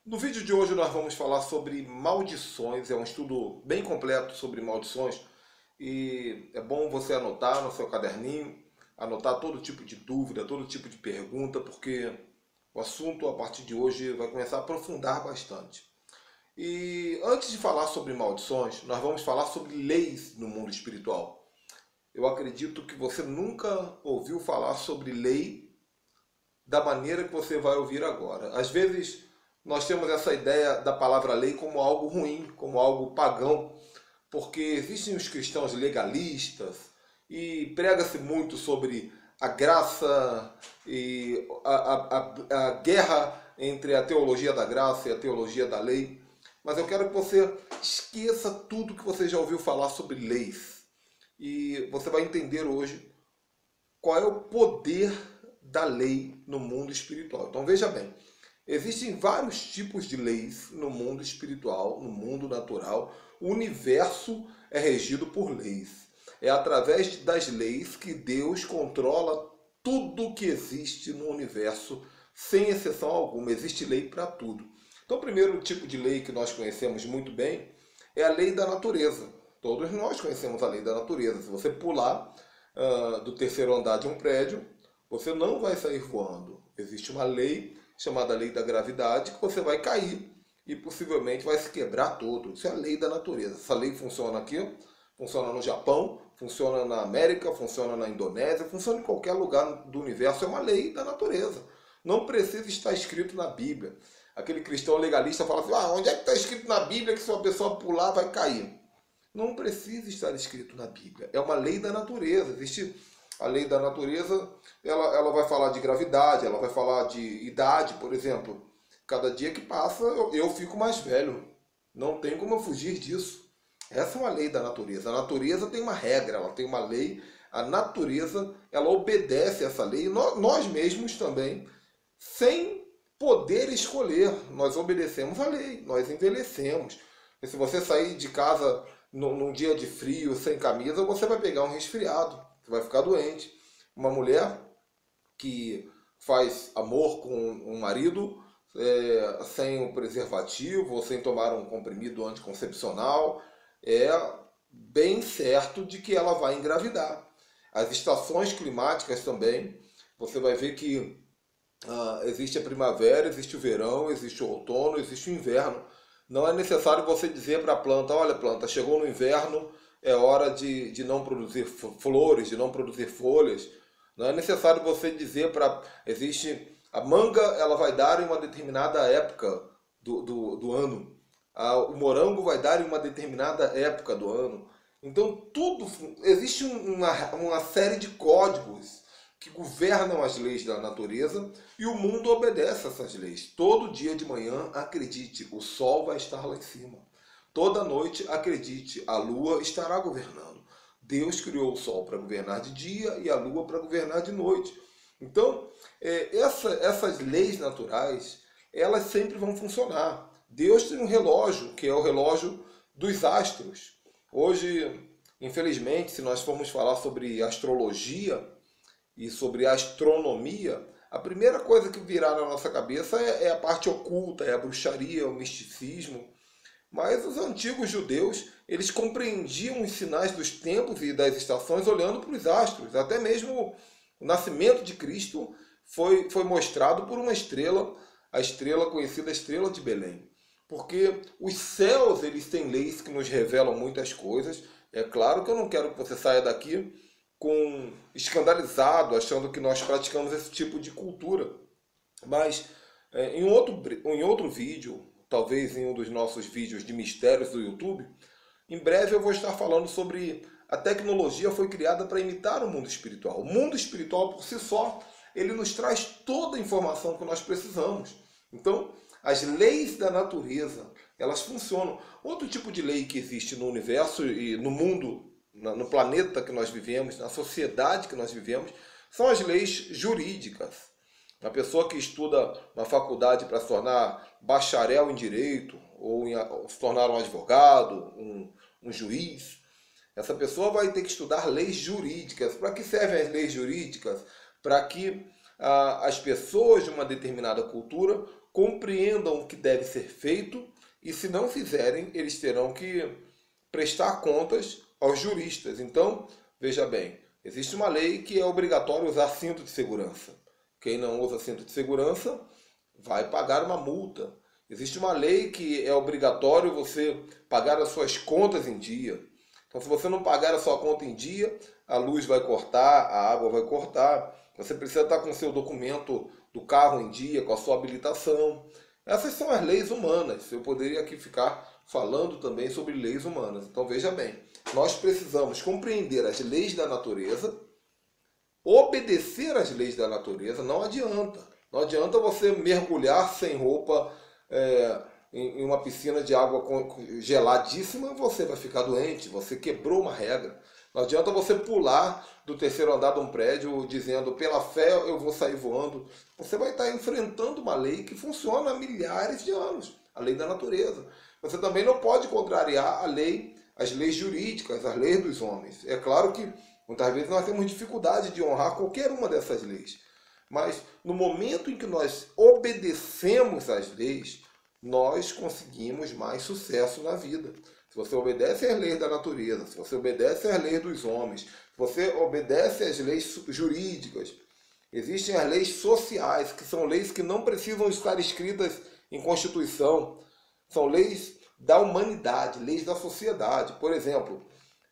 No vídeo de hoje nós vamos falar sobre maldições, é um estudo bem completo sobre maldições e é bom você anotar no seu caderninho, anotar todo tipo de dúvida, todo tipo de pergunta, porque o assunto a partir de hoje vai começar a aprofundar bastante. E antes de falar sobre maldições, nós vamos falar sobre leis no mundo espiritual. Eu acredito que você nunca ouviu falar sobre lei da maneira que você vai ouvir agora. Às vezes nós temos essa ideia da palavra lei como algo ruim, como algo pagão, porque existem os cristãos legalistas e prega-se muito sobre a graça e a guerra entre a teologia da graça e a teologia da lei. Mas eu quero que você esqueça tudo que você já ouviu falar sobre leis. E você vai entender hoje qual é o poder da lei no mundo espiritual. Então veja bem, existem vários tipos de leis no mundo espiritual, no mundo natural. O universo é regido por leis. É através das leis que Deus controla tudo que existe no universo, sem exceção alguma. Existe lei para tudo. Então, o primeiro tipo de lei que nós conhecemos muito bem é a lei da natureza. Todos nós conhecemos a lei da natureza. Se você pular do terceiro andar de um prédio, você não vai sair voando. Existe uma lei chamada lei da gravidade que você vai cair e possivelmente vai se quebrar todo. Isso é a lei da natureza. Essa lei funciona aqui, funciona no Japão, funciona na América, funciona na Indonésia, funciona em qualquer lugar do universo. É uma lei da natureza. Não precisa estar escrito na Bíblia. Aquele cristão legalista fala assim, onde é que está escrito na Bíblia que se uma pessoa pular vai cair? Não precisa estar escrito na Bíblia. É uma lei da natureza. Existe a lei da natureza, ela vai falar de gravidade, ela vai falar de idade, por exemplo. Cada dia que passa, eu fico mais velho. Não tem como eu fugir disso. Essa é uma lei da natureza. A natureza tem uma regra, ela tem uma lei. A natureza, ela obedece a essa lei. Nós mesmos também, sem poder escolher, nós obedecemos a lei, nós envelhecemos. E se você sair de casa num dia de frio, sem camisa, você vai pegar um resfriado, você vai ficar doente. Uma mulher que faz amor com um marido sem o preservativo ou sem tomar um comprimido anticoncepcional, é bem certo de que ela vai engravidar. As estações climáticas também, você vai ver que existe a primavera, existe o verão, existe o outono, existe o inverno. Não é necessário você dizer para a planta, olha planta, chegou no inverno, é hora de não produzir flores, de não produzir folhas. Não é necessário você dizer para... Existe... A manga, ela vai dar em uma determinada época do ano. O morango vai dar em uma determinada época do ano. Então, tudo... Existe uma série de códigos que governam as leis da natureza e o mundo obedece a essas leis. Todo dia de manhã, acredite, o sol vai estar lá em cima. Toda noite, acredite, a lua estará governando. Deus criou o sol para governar de dia e a lua para governar de noite. Então, essas leis naturais, elas sempre vão funcionar. Deus tem um relógio, que é o relógio dos astros. Hoje, infelizmente, se nós formos falar sobre astrologia e sobre astronomia, a primeira coisa que virá na nossa cabeça é a parte oculta, é a bruxaria, o misticismo. Mas os antigos judeus, eles compreendiam os sinais dos tempos e das estações olhando para os astros. Até mesmo o nascimento de Cristo foi mostrado por uma estrela, a estrela conhecida Estrela de Belém. Porque os céus, eles têm leis que nos revelam muitas coisas. É claro que eu não quero que você saia daqui escandalizado, achando que nós praticamos esse tipo de cultura. Mas em outro vídeo, talvez em um dos nossos vídeos de mistérios do YouTube, em breve eu vou estar falando sobre a tecnologia foi criada para imitar o mundo espiritual. O mundo espiritual, por si só, ele nos traz toda a informação que nós precisamos. Então, as leis da natureza, elas funcionam. Outro tipo de lei que existe no universo e no mundo, no planeta que nós vivemos, na sociedade que nós vivemos, são as leis jurídicas. A pessoa que estuda na faculdade para se tornar bacharel em direito, ou se tornar um advogado, um juiz, essa pessoa vai ter que estudar leis jurídicas. Para que servem as leis jurídicas? Para que as pessoas de uma determinada cultura compreendam o que deve ser feito e, se não fizerem, eles terão que prestar contas aos juristas. Então, veja bem, existe uma lei que é obrigatório usar cinto de segurança. Quem não usa cinto de segurança vai pagar uma multa. Existe uma lei que é obrigatório você pagar as suas contas em dia. Então, se você não pagar a sua conta em dia, a luz vai cortar, a água vai cortar. Você precisa estar com o seu documento do carro em dia, com a sua habilitação. Essas são as leis humanas. Eu poderia aqui ficar falando também sobre leis humanas. Então, veja bem, nós precisamos compreender as leis da natureza, obedecer às leis da natureza. Não adianta. Não adianta você mergulhar sem roupa em uma piscina de água geladíssima, você vai ficar doente, você quebrou uma regra. Não adianta você pular do terceiro andar de um prédio dizendo, pela fé eu vou sair voando. Você vai estar enfrentando uma lei que funciona há milhares de anos, a lei da natureza. Você também não pode contrariar as leis jurídicas, as leis dos homens. É claro que muitas vezes nós temos dificuldade de honrar qualquer uma dessas leis. Mas no momento em que nós obedecemos às leis, nós conseguimos mais sucesso na vida. Se você obedece às leis da natureza, se você obedece às leis dos homens, se você obedece às leis jurídicas, existem as leis sociais, que são leis que não precisam estar escritas em Constituição. São leis da humanidade, leis da sociedade. Por exemplo,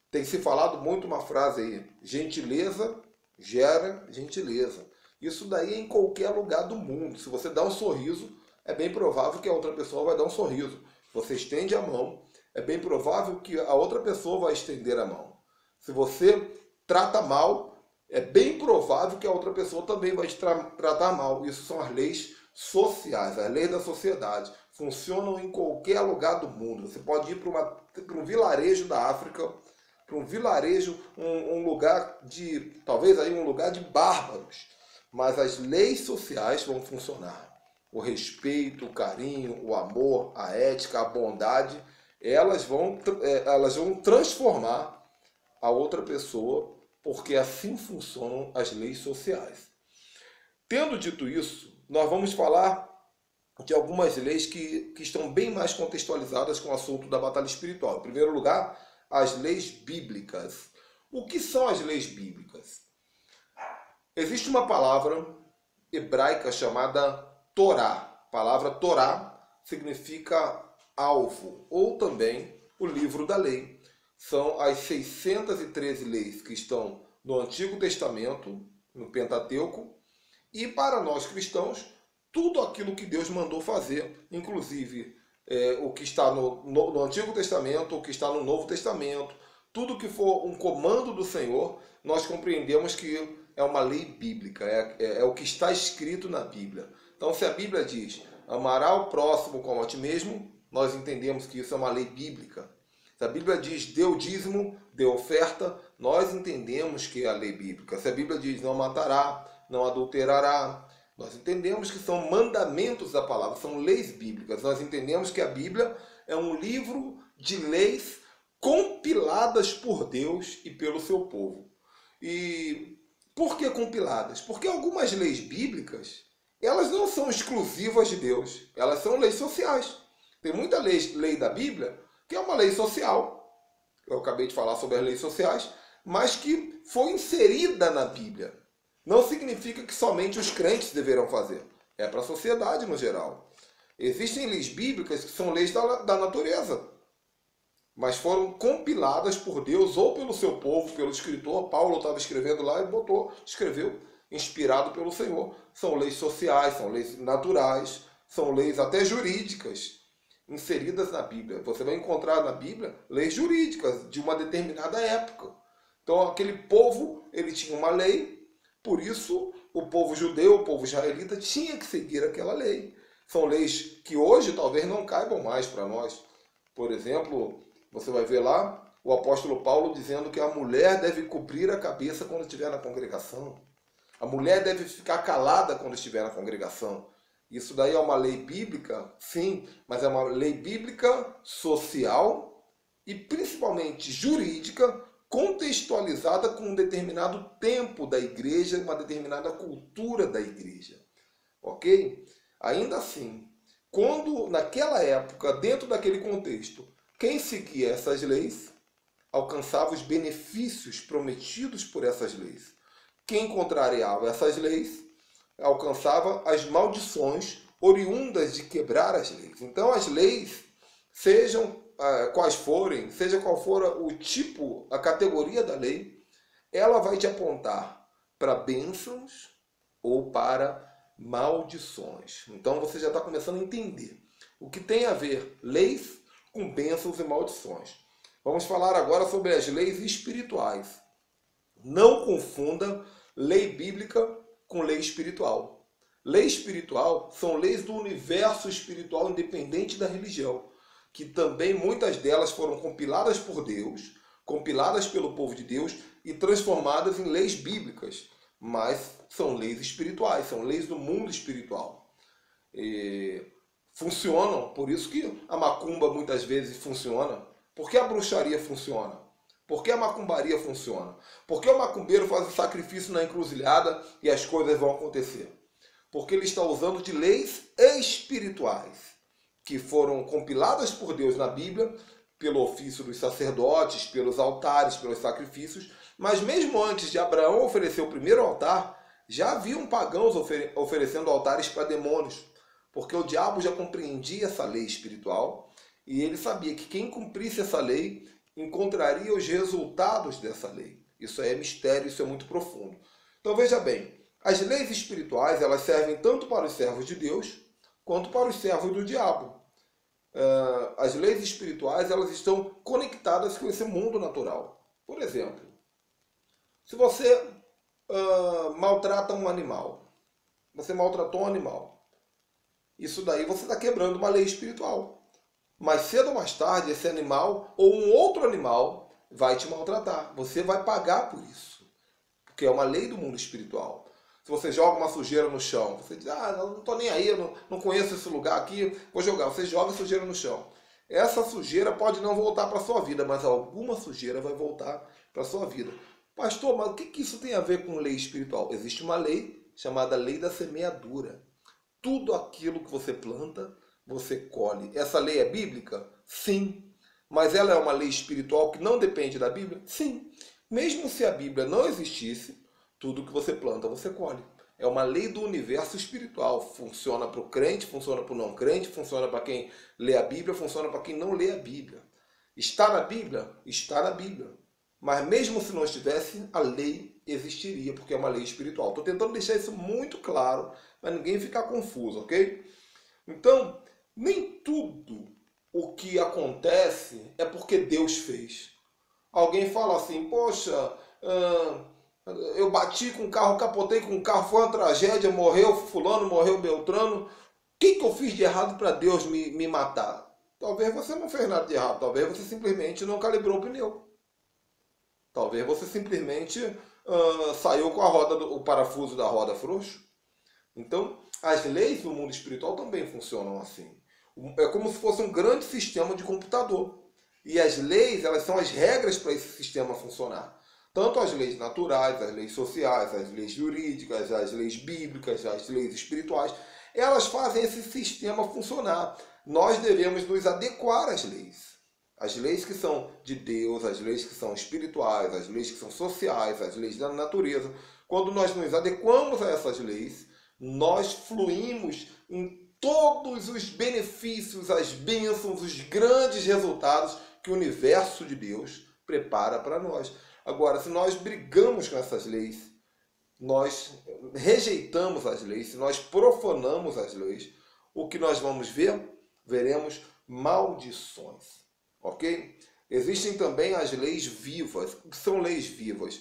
tem se falado muito uma frase aí, gentileza gera gentileza. Isso daí é em qualquer lugar do mundo. Se você dá um sorriso, é bem provável que a outra pessoa vai dar um sorriso. Se você estende a mão, é bem provável que a outra pessoa vai estender a mão. Se você trata mal, é bem provável que a outra pessoa também vai te tratar mal. Isso são as leis sociais, as leis da sociedade. Funcionam em qualquer lugar do mundo. Você pode ir para um vilarejo da África, para um vilarejo, um lugar de, talvez aí um lugar de bárbaros. Mas as leis sociais vão funcionar. O respeito, o carinho, o amor, a ética, a bondade, elas vão transformar a outra pessoa, porque assim funcionam as leis sociais. Tendo dito isso, nós vamos falar de algumas leis que estão bem mais contextualizadas com o assunto da batalha espiritual. Em primeiro lugar, as leis bíblicas. O que são as leis bíblicas? Existe uma palavra hebraica chamada Torá. A palavra Torá significa alvo, ou também o livro da lei. São as 613 leis que estão no Antigo Testamento, no Pentateuco, e para nós cristãos, tudo aquilo que Deus mandou fazer, inclusive o que está no Antigo Testamento, o que está no Novo Testamento, tudo que for um comando do Senhor, nós compreendemos que é uma lei bíblica, é o que está escrito na Bíblia. Então, se a Bíblia diz, amará o próximo como a ti mesmo, nós entendemos que isso é uma lei bíblica. Se a Bíblia diz, dê o dízimo, dê oferta, nós entendemos que é a lei bíblica. Se a Bíblia diz, não matará, não adulterará, nós entendemos que são mandamentos da palavra, são leis bíblicas. Nós entendemos que a Bíblia é um livro de leis compiladas por Deus e pelo seu povo. E por que compiladas? Porque algumas leis bíblicas, elas não são exclusivas de Deus, elas são leis sociais. Tem muita lei da Bíblia que é uma lei social, eu acabei de falar sobre as leis sociais, mas que foi inserida na Bíblia. Não significa que somente os crentes deverão fazer, é para a sociedade no geral. Existem leis bíblicas que são leis da natureza, mas foram compiladas por Deus ou pelo seu povo, pelo escritor. Paulo estava escrevendo lá e escreveu, inspirado pelo Senhor. São leis sociais, são leis naturais, são leis até jurídicas inseridas na Bíblia. Você vai encontrar na Bíblia leis jurídicas de uma determinada época. Então aquele povo, ele tinha uma lei, por isso o povo judeu, o povo israelita tinha que seguir aquela lei. São leis que hoje talvez não caibam mais para nós. Por exemplo, você vai ver lá o apóstolo Paulo dizendo que a mulher deve cobrir a cabeça quando estiver na congregação. A mulher deve ficar calada quando estiver na congregação. Isso daí é uma lei bíblica? Sim, mas é uma lei bíblica social e principalmente jurídica, contextualizada com um determinado tempo da igreja, uma determinada cultura da igreja. Ok? Ainda assim, quando, naquela época, dentro daquele contexto, quem seguia essas leis alcançava os benefícios prometidos por essas leis. Quem contrariava essas leis alcançava as maldições oriundas de quebrar as leis. Então, as leis, sejam quais forem, seja qual for o tipo, a categoria da lei, ela vai te apontar para bênçãos ou para maldições. Então você já está começando a entender o que tem a ver leis com bênçãos e maldições. Vamos falar agora sobre as leis espirituais. Não confunda lei bíblica com lei espiritual. Lei espiritual são leis do universo espiritual independente da religião, que também muitas delas foram compiladas por Deus, compiladas pelo povo de Deus e transformadas em leis bíblicas, mas são leis espirituais, são leis do mundo espiritual. E funcionam, por isso que a macumba muitas vezes funciona. Por que a bruxaria funciona? Por que a macumbaria funciona? Por que o macumbeiro faz o sacrifício na encruzilhada e as coisas vão acontecer? Porque ele está usando de leis espirituais, que foram compiladas por Deus na Bíblia, pelo ofício dos sacerdotes, pelos altares, pelos sacrifícios. Mas mesmo antes de Abraão oferecer o primeiro altar, já haviam pagãos oferecendo altares para demônios, porque o diabo já compreendia essa lei espiritual e ele sabia que quem cumprisse essa lei encontraria os resultados dessa lei. Isso é mistério, isso é muito profundo. Então veja bem, as leis espirituais elas servem tanto para os servos de Deus quanto para os servos do diabo. As leis espirituais elas estão conectadas com esse mundo natural. Por exemplo, se você maltrata um animal, você maltratou um animal, isso daí você está quebrando uma lei espiritual. Mais cedo ou mais tarde, esse animal ou um outro animal vai te maltratar. Você vai pagar por isso, porque é uma lei do mundo espiritual. Se você joga uma sujeira no chão, você diz, não estou nem aí, eu não conheço esse lugar aqui, vou jogar. Você joga a sujeira no chão. Essa sujeira pode não voltar para a sua vida, mas alguma sujeira vai voltar para a sua vida. Pastor, mas o que isso tem a ver com lei espiritual? Existe uma lei chamada lei da semeadura. Tudo aquilo que você planta, você colhe. Essa lei é bíblica? Sim. Mas ela é uma lei espiritual que não depende da Bíblia? Sim. Mesmo se a Bíblia não existisse, tudo que você planta, você colhe. É uma lei do universo espiritual. Funciona para o crente, funciona para o não crente, funciona para quem lê a Bíblia, funciona para quem não lê a Bíblia. Está na Bíblia? Está na Bíblia. Mas mesmo se não estivesse, a lei existiria, porque é uma lei espiritual. Estou tentando deixar isso muito claro, para ninguém ficar confuso, ok? Então, nem tudo o que acontece é porque Deus fez. Alguém fala assim, poxa, eu bati com o carro, capotei com o carro, foi uma tragédia, morreu fulano, morreu Beltrano. O que eu fiz de errado para Deus me matar? Talvez você não fez nada de errado, talvez você simplesmente não calibrou o pneu. Talvez você simplesmente saiu com o parafuso da roda frouxo. Então, as leis do mundo espiritual também funcionam assim. É como se fosse um grande sistema de computador. E as leis, elas são as regras para esse sistema funcionar. Tanto as leis naturais, as leis sociais, as leis jurídicas, as leis bíblicas, as leis espirituais, elas fazem esse sistema funcionar. Nós devemos nos adequar às leis. As leis que são de Deus, as leis que são espirituais, as leis que são sociais, as leis da natureza. Quando nós nos adequamos a essas leis, nós fluímos em todos os benefícios, as bênçãos, os grandes resultados que o universo de Deus prepara para nós. Agora, se nós brigamos com essas leis, nós rejeitamos as leis, se nós profanamos as leis, o que nós vamos ver? Veremos maldições. Ok? Existem também as leis vivas. O que são leis vivas?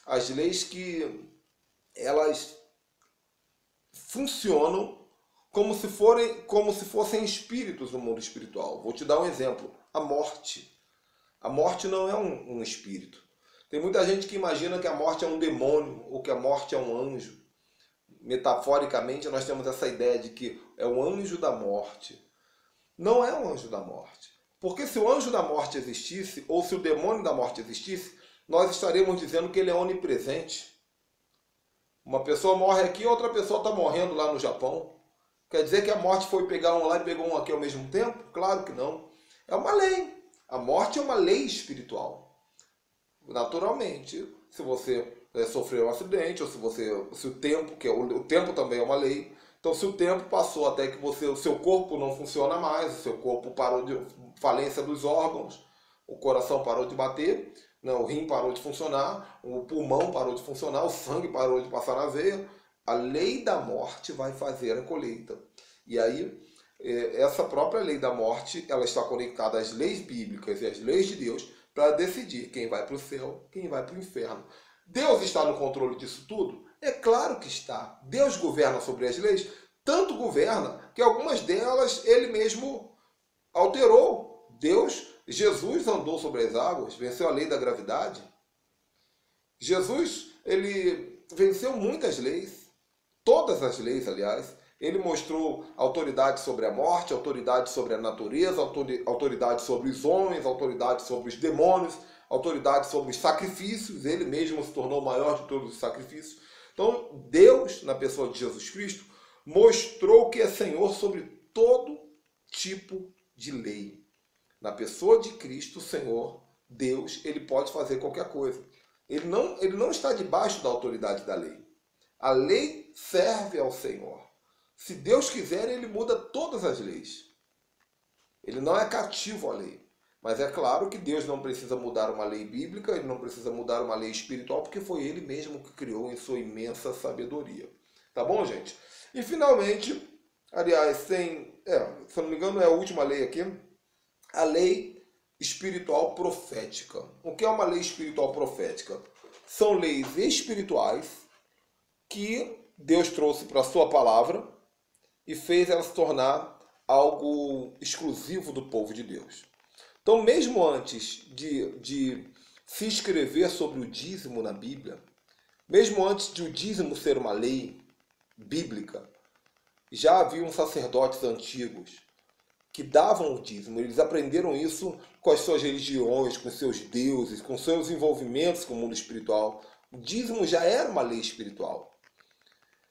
As leis que elas funcionam como se fossem espíritos no mundo espiritual. Vou te dar um exemplo. A morte. A morte não é um espírito. Tem muita gente que imagina que a morte é um demônio ou que a morte é um anjo. Metaforicamente, nós temos essa ideia de que é o anjo da morte. Não é um anjo da morte. Porque se o anjo da morte existisse, ou se o demônio da morte existisse, nós estaríamos dizendo que ele é onipresente. Uma pessoa morre aqui, outra pessoa está morrendo lá no Japão. Quer dizer que a morte foi pegar um lá e pegou um aqui ao mesmo tempo? Claro que não. É uma lei. A morte é uma lei espiritual. Naturalmente, se você sofreu um acidente, ou se o tempo, o tempo também é uma lei. Então, se o tempo passou até que o seu corpo não funciona mais, o seu corpo parou de falência dos órgãos, o coração parou de bater, o rim parou de funcionar, o pulmão parou de funcionar, o sangue parou de passar na veia, a lei da morte vai fazer a colheita. E aí, essa própria lei da morte, ela está conectada às leis bíblicas e às leis de Deus para decidir quem vai para o céu, quem vai para o inferno. Deus está no controle disso tudo? É claro que está. Deus governa sobre as leis, tanto governa que algumas delas ele mesmo alterou. Jesus andou sobre as águas, venceu a lei da gravidade. Jesus, ele venceu muitas leis, todas as leis, aliás. Ele mostrou autoridade sobre a morte, autoridade sobre a natureza, autoridade sobre os homens, autoridade sobre os demônios, autoridade sobre os sacrifícios. Ele mesmo se tornou o maior de todos os sacrifícios. Então, Deus, na pessoa de Jesus Cristo, mostrou que é Senhor sobre todo tipo de lei. Na pessoa de Cristo, o Senhor, Deus, ele pode fazer qualquer coisa. Ele não está debaixo da autoridade da lei. A lei serve ao Senhor. Se Deus quiser, ele muda todas as leis. Ele não é cativo à lei. Mas é claro que Deus não precisa mudar uma lei bíblica, ele não precisa mudar uma lei espiritual, porque foi ele mesmo que criou em sua imensa sabedoria. Tá bom, gente? E finalmente, aliás, se eu não me engano, é a última lei aqui, a lei espiritual profética. O que é uma lei espiritual profética? São leis espirituais que Deus trouxe para a sua palavra e fez ela se tornar algo exclusivo do povo de Deus. Então, mesmo antes de se escrever sobre o dízimo na Bíblia, mesmo antes de o dízimo ser uma lei bíblica, já haviam sacerdotes antigos que davam o dízimo. Eles aprenderam isso com as suas religiões, com seus deuses, com seus envolvimentos com o mundo espiritual. O dízimo já era uma lei espiritual.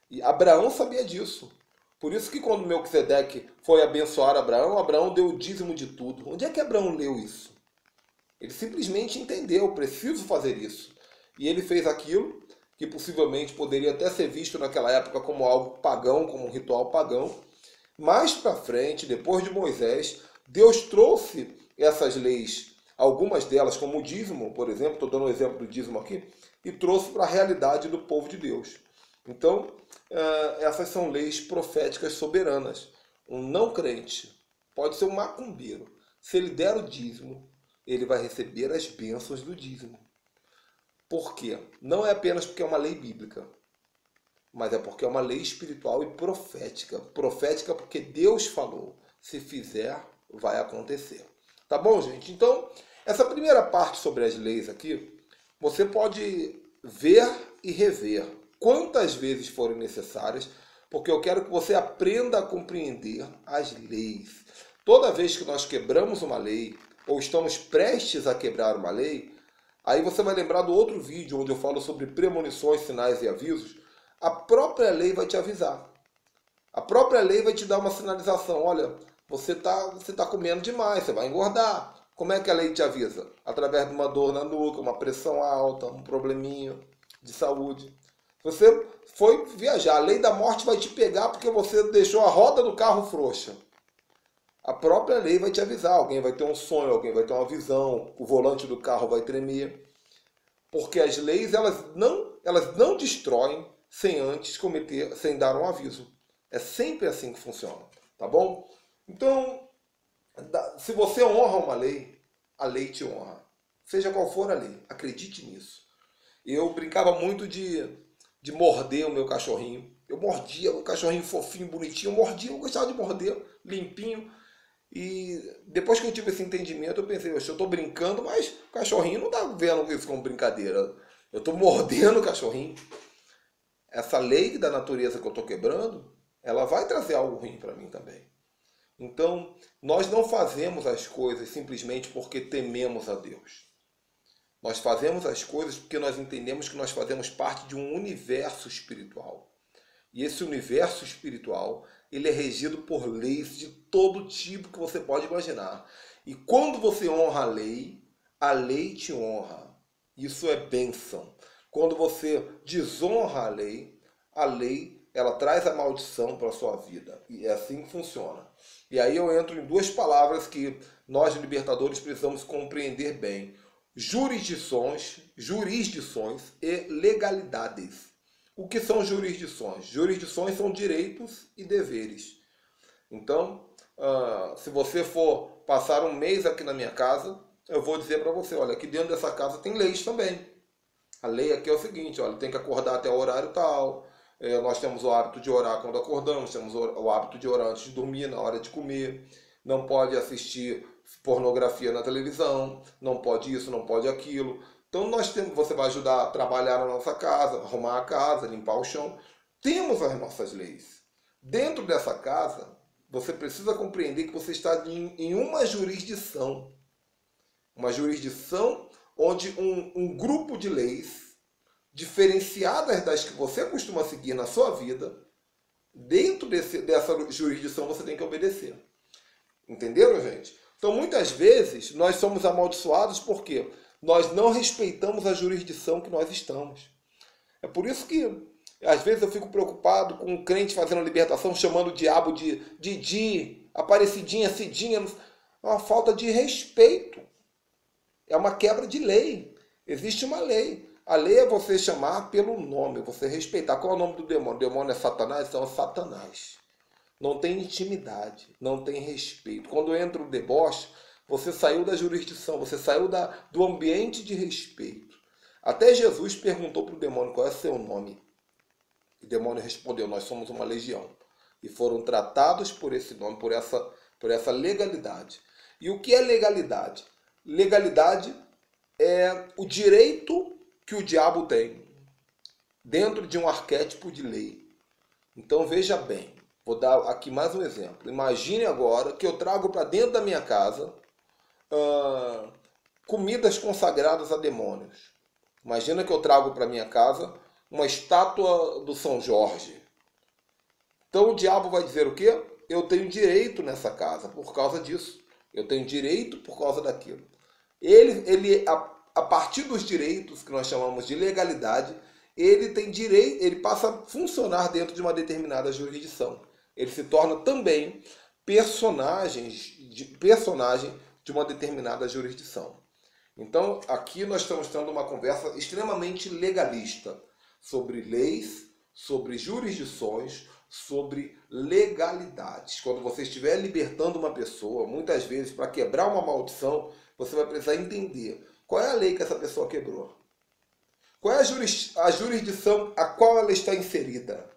E Abraão sabia disso. Por isso que quando Melquisedeque foi abençoar Abraão, Abraão deu o dízimo de tudo. Onde é que Abraão leu isso? Ele simplesmente entendeu, preciso fazer isso. E ele fez aquilo que possivelmente poderia até ser visto naquela época como algo pagão, como um ritual pagão. Mais para frente, depois de Moisés, Deus trouxe essas leis, algumas delas como o dízimo, por exemplo, estou dando um exemplo do dízimo aqui, e trouxe para a realidade do povo de Deus. Então, essas são leis proféticas soberanas. Um não crente pode ser um macumbeiro. Se ele der o dízimo, ele vai receber as bênçãos do dízimo. Por quê? Não é apenas porque é uma lei bíblica, mas é porque é uma lei espiritual e profética. Profética porque Deus falou. Se fizer, vai acontecer. Tá bom, gente? Então, essa primeira parte sobre as leis aqui, você pode ver e rever quantas vezes forem necessárias, porque eu quero que você aprenda a compreender as leis. Toda vez que nós quebramos uma lei, ou estamos prestes a quebrar uma lei, aí você vai lembrar do outro vídeo onde eu falo sobre premonições, sinais e avisos. A própria lei vai te avisar. A própria lei vai te dar uma sinalização. Olha, você tá comendo demais, você vai engordar. Como é que a lei te avisa? Através de uma dor na nuca, uma pressão alta, um probleminha de saúde. Você foi viajar, a lei da morte vai te pegar porque você deixou a roda do carro frouxa. A própria lei vai te avisar. Alguém vai ter um sonho, alguém vai ter uma visão, o volante do carro vai tremer. Porque as leis, elas não destroem sem dar um aviso. É sempre assim que funciona, tá bom? Então, se você honra uma lei, a lei te honra. Seja qual for a lei, acredite nisso. Eu brincava muito de morder o meu cachorrinho. Eu mordia, o cachorrinho fofinho, bonitinho, eu mordia, eu gostava de morder, limpinho. E depois que eu tive esse entendimento, eu pensei, eu estou brincando, mas o cachorrinho não está vendo isso como brincadeira. Eu estou mordendo o cachorrinho. Essa lei da natureza que eu estou quebrando, ela vai trazer algo ruim para mim também. Então, nós não fazemos as coisas simplesmente porque tememos a Deus. Nós fazemos as coisas porque nós entendemos que nós fazemos parte de um universo espiritual. E esse universo espiritual ele é regido por leis de todo tipo que você pode imaginar. E quando você honra a lei te honra. Isso é bênção. Quando você desonra a lei ela traz a maldição para a sua vida. E é assim que funciona. E aí eu entro em duas palavras que nós libertadores precisamos compreender bem. Jurisdições e legalidades. O que são jurisdições? Jurisdições são direitos e deveres. Então, se você for passar um mês aqui na minha casa, eu vou dizer para você, olha, aqui dentro dessa casa tem leis também. A lei aqui é o seguinte, olha, tem que acordar até o horário tal, nós temos o hábito de orar quando acordamos, temos o hábito de orar antes de dormir, na hora de comer, não pode assistir pornografia na televisão, não pode isso, não pode aquilo. Então você vai ajudar a trabalhar na nossa casa, arrumar a casa, limpar o chão. Temos as nossas leis. Dentro dessa casa, você precisa compreender que você está em uma jurisdição. Uma jurisdição onde um grupo de leis diferenciadas das que você costuma seguir na sua vida, dentro dessa jurisdição você tem que obedecer. Entenderam, gente? Então, muitas vezes, nós somos amaldiçoados porque nós não respeitamos a jurisdição que nós estamos. É por isso que, às vezes, eu fico preocupado com um crente fazendo libertação, chamando o diabo de Didi, Aparecidinha, Cidinha. É uma falta de respeito. É uma quebra de lei. Existe uma lei. A lei é você chamar pelo nome, você respeitar. Qual é o nome do demônio? O demônio é Satanás? Então é Satanás. Não tem intimidade, não tem respeito. Quando entra o deboche, você saiu da jurisdição, você saiu do ambiente de respeito. Até Jesus perguntou para o demônio qual é seu nome. O demônio respondeu, nós somos uma legião. E foram tratados por esse nome, por essa legalidade. E o que é legalidade? Legalidade é o direito que o diabo tem dentro de um arquétipo de lei. Então veja bem, vou dar aqui mais um exemplo. Imagine agora que eu trago para dentro da minha casa comidas consagradas a demônios. Imagina que eu trago para minha casa uma estátua do São Jorge. Então o diabo vai dizer o quê? Eu tenho direito nessa casa por causa disso. Eu tenho direito por causa daquilo. A partir dos direitos que nós chamamos de legalidade, ele tem direito, ele passa a funcionar dentro de uma determinada jurisdição. Ele se torna também personagem de uma determinada jurisdição. Então, aqui nós estamos tendo uma conversa extremamente legalista sobre leis, sobre jurisdições, sobre legalidades. Quando você estiver libertando uma pessoa, muitas vezes, para quebrar uma maldição, você vai precisar entender qual é a lei que essa pessoa quebrou. Qual é a jurisdição a qual ela está inserida.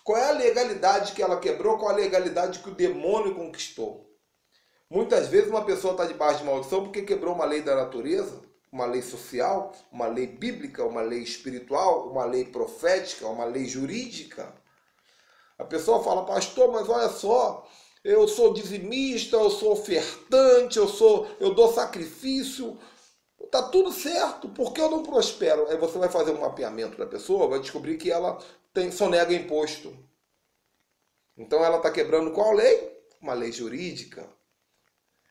Qual é a legalidade que ela quebrou, qual a legalidade que o demônio conquistou. Muitas vezes uma pessoa está debaixo de maldição porque quebrou uma lei da natureza, uma lei social, uma lei bíblica, uma lei espiritual, uma lei profética, uma lei jurídica. A pessoa fala, pastor, mas olha só, eu sou dizimista, eu sou ofertante, eu dou sacrifício, tá tudo certo, por que eu não prospero? Aí você vai fazer um mapeamento da pessoa, vai descobrir que ela sonega imposto. Então ela está quebrando qual lei? Uma lei jurídica.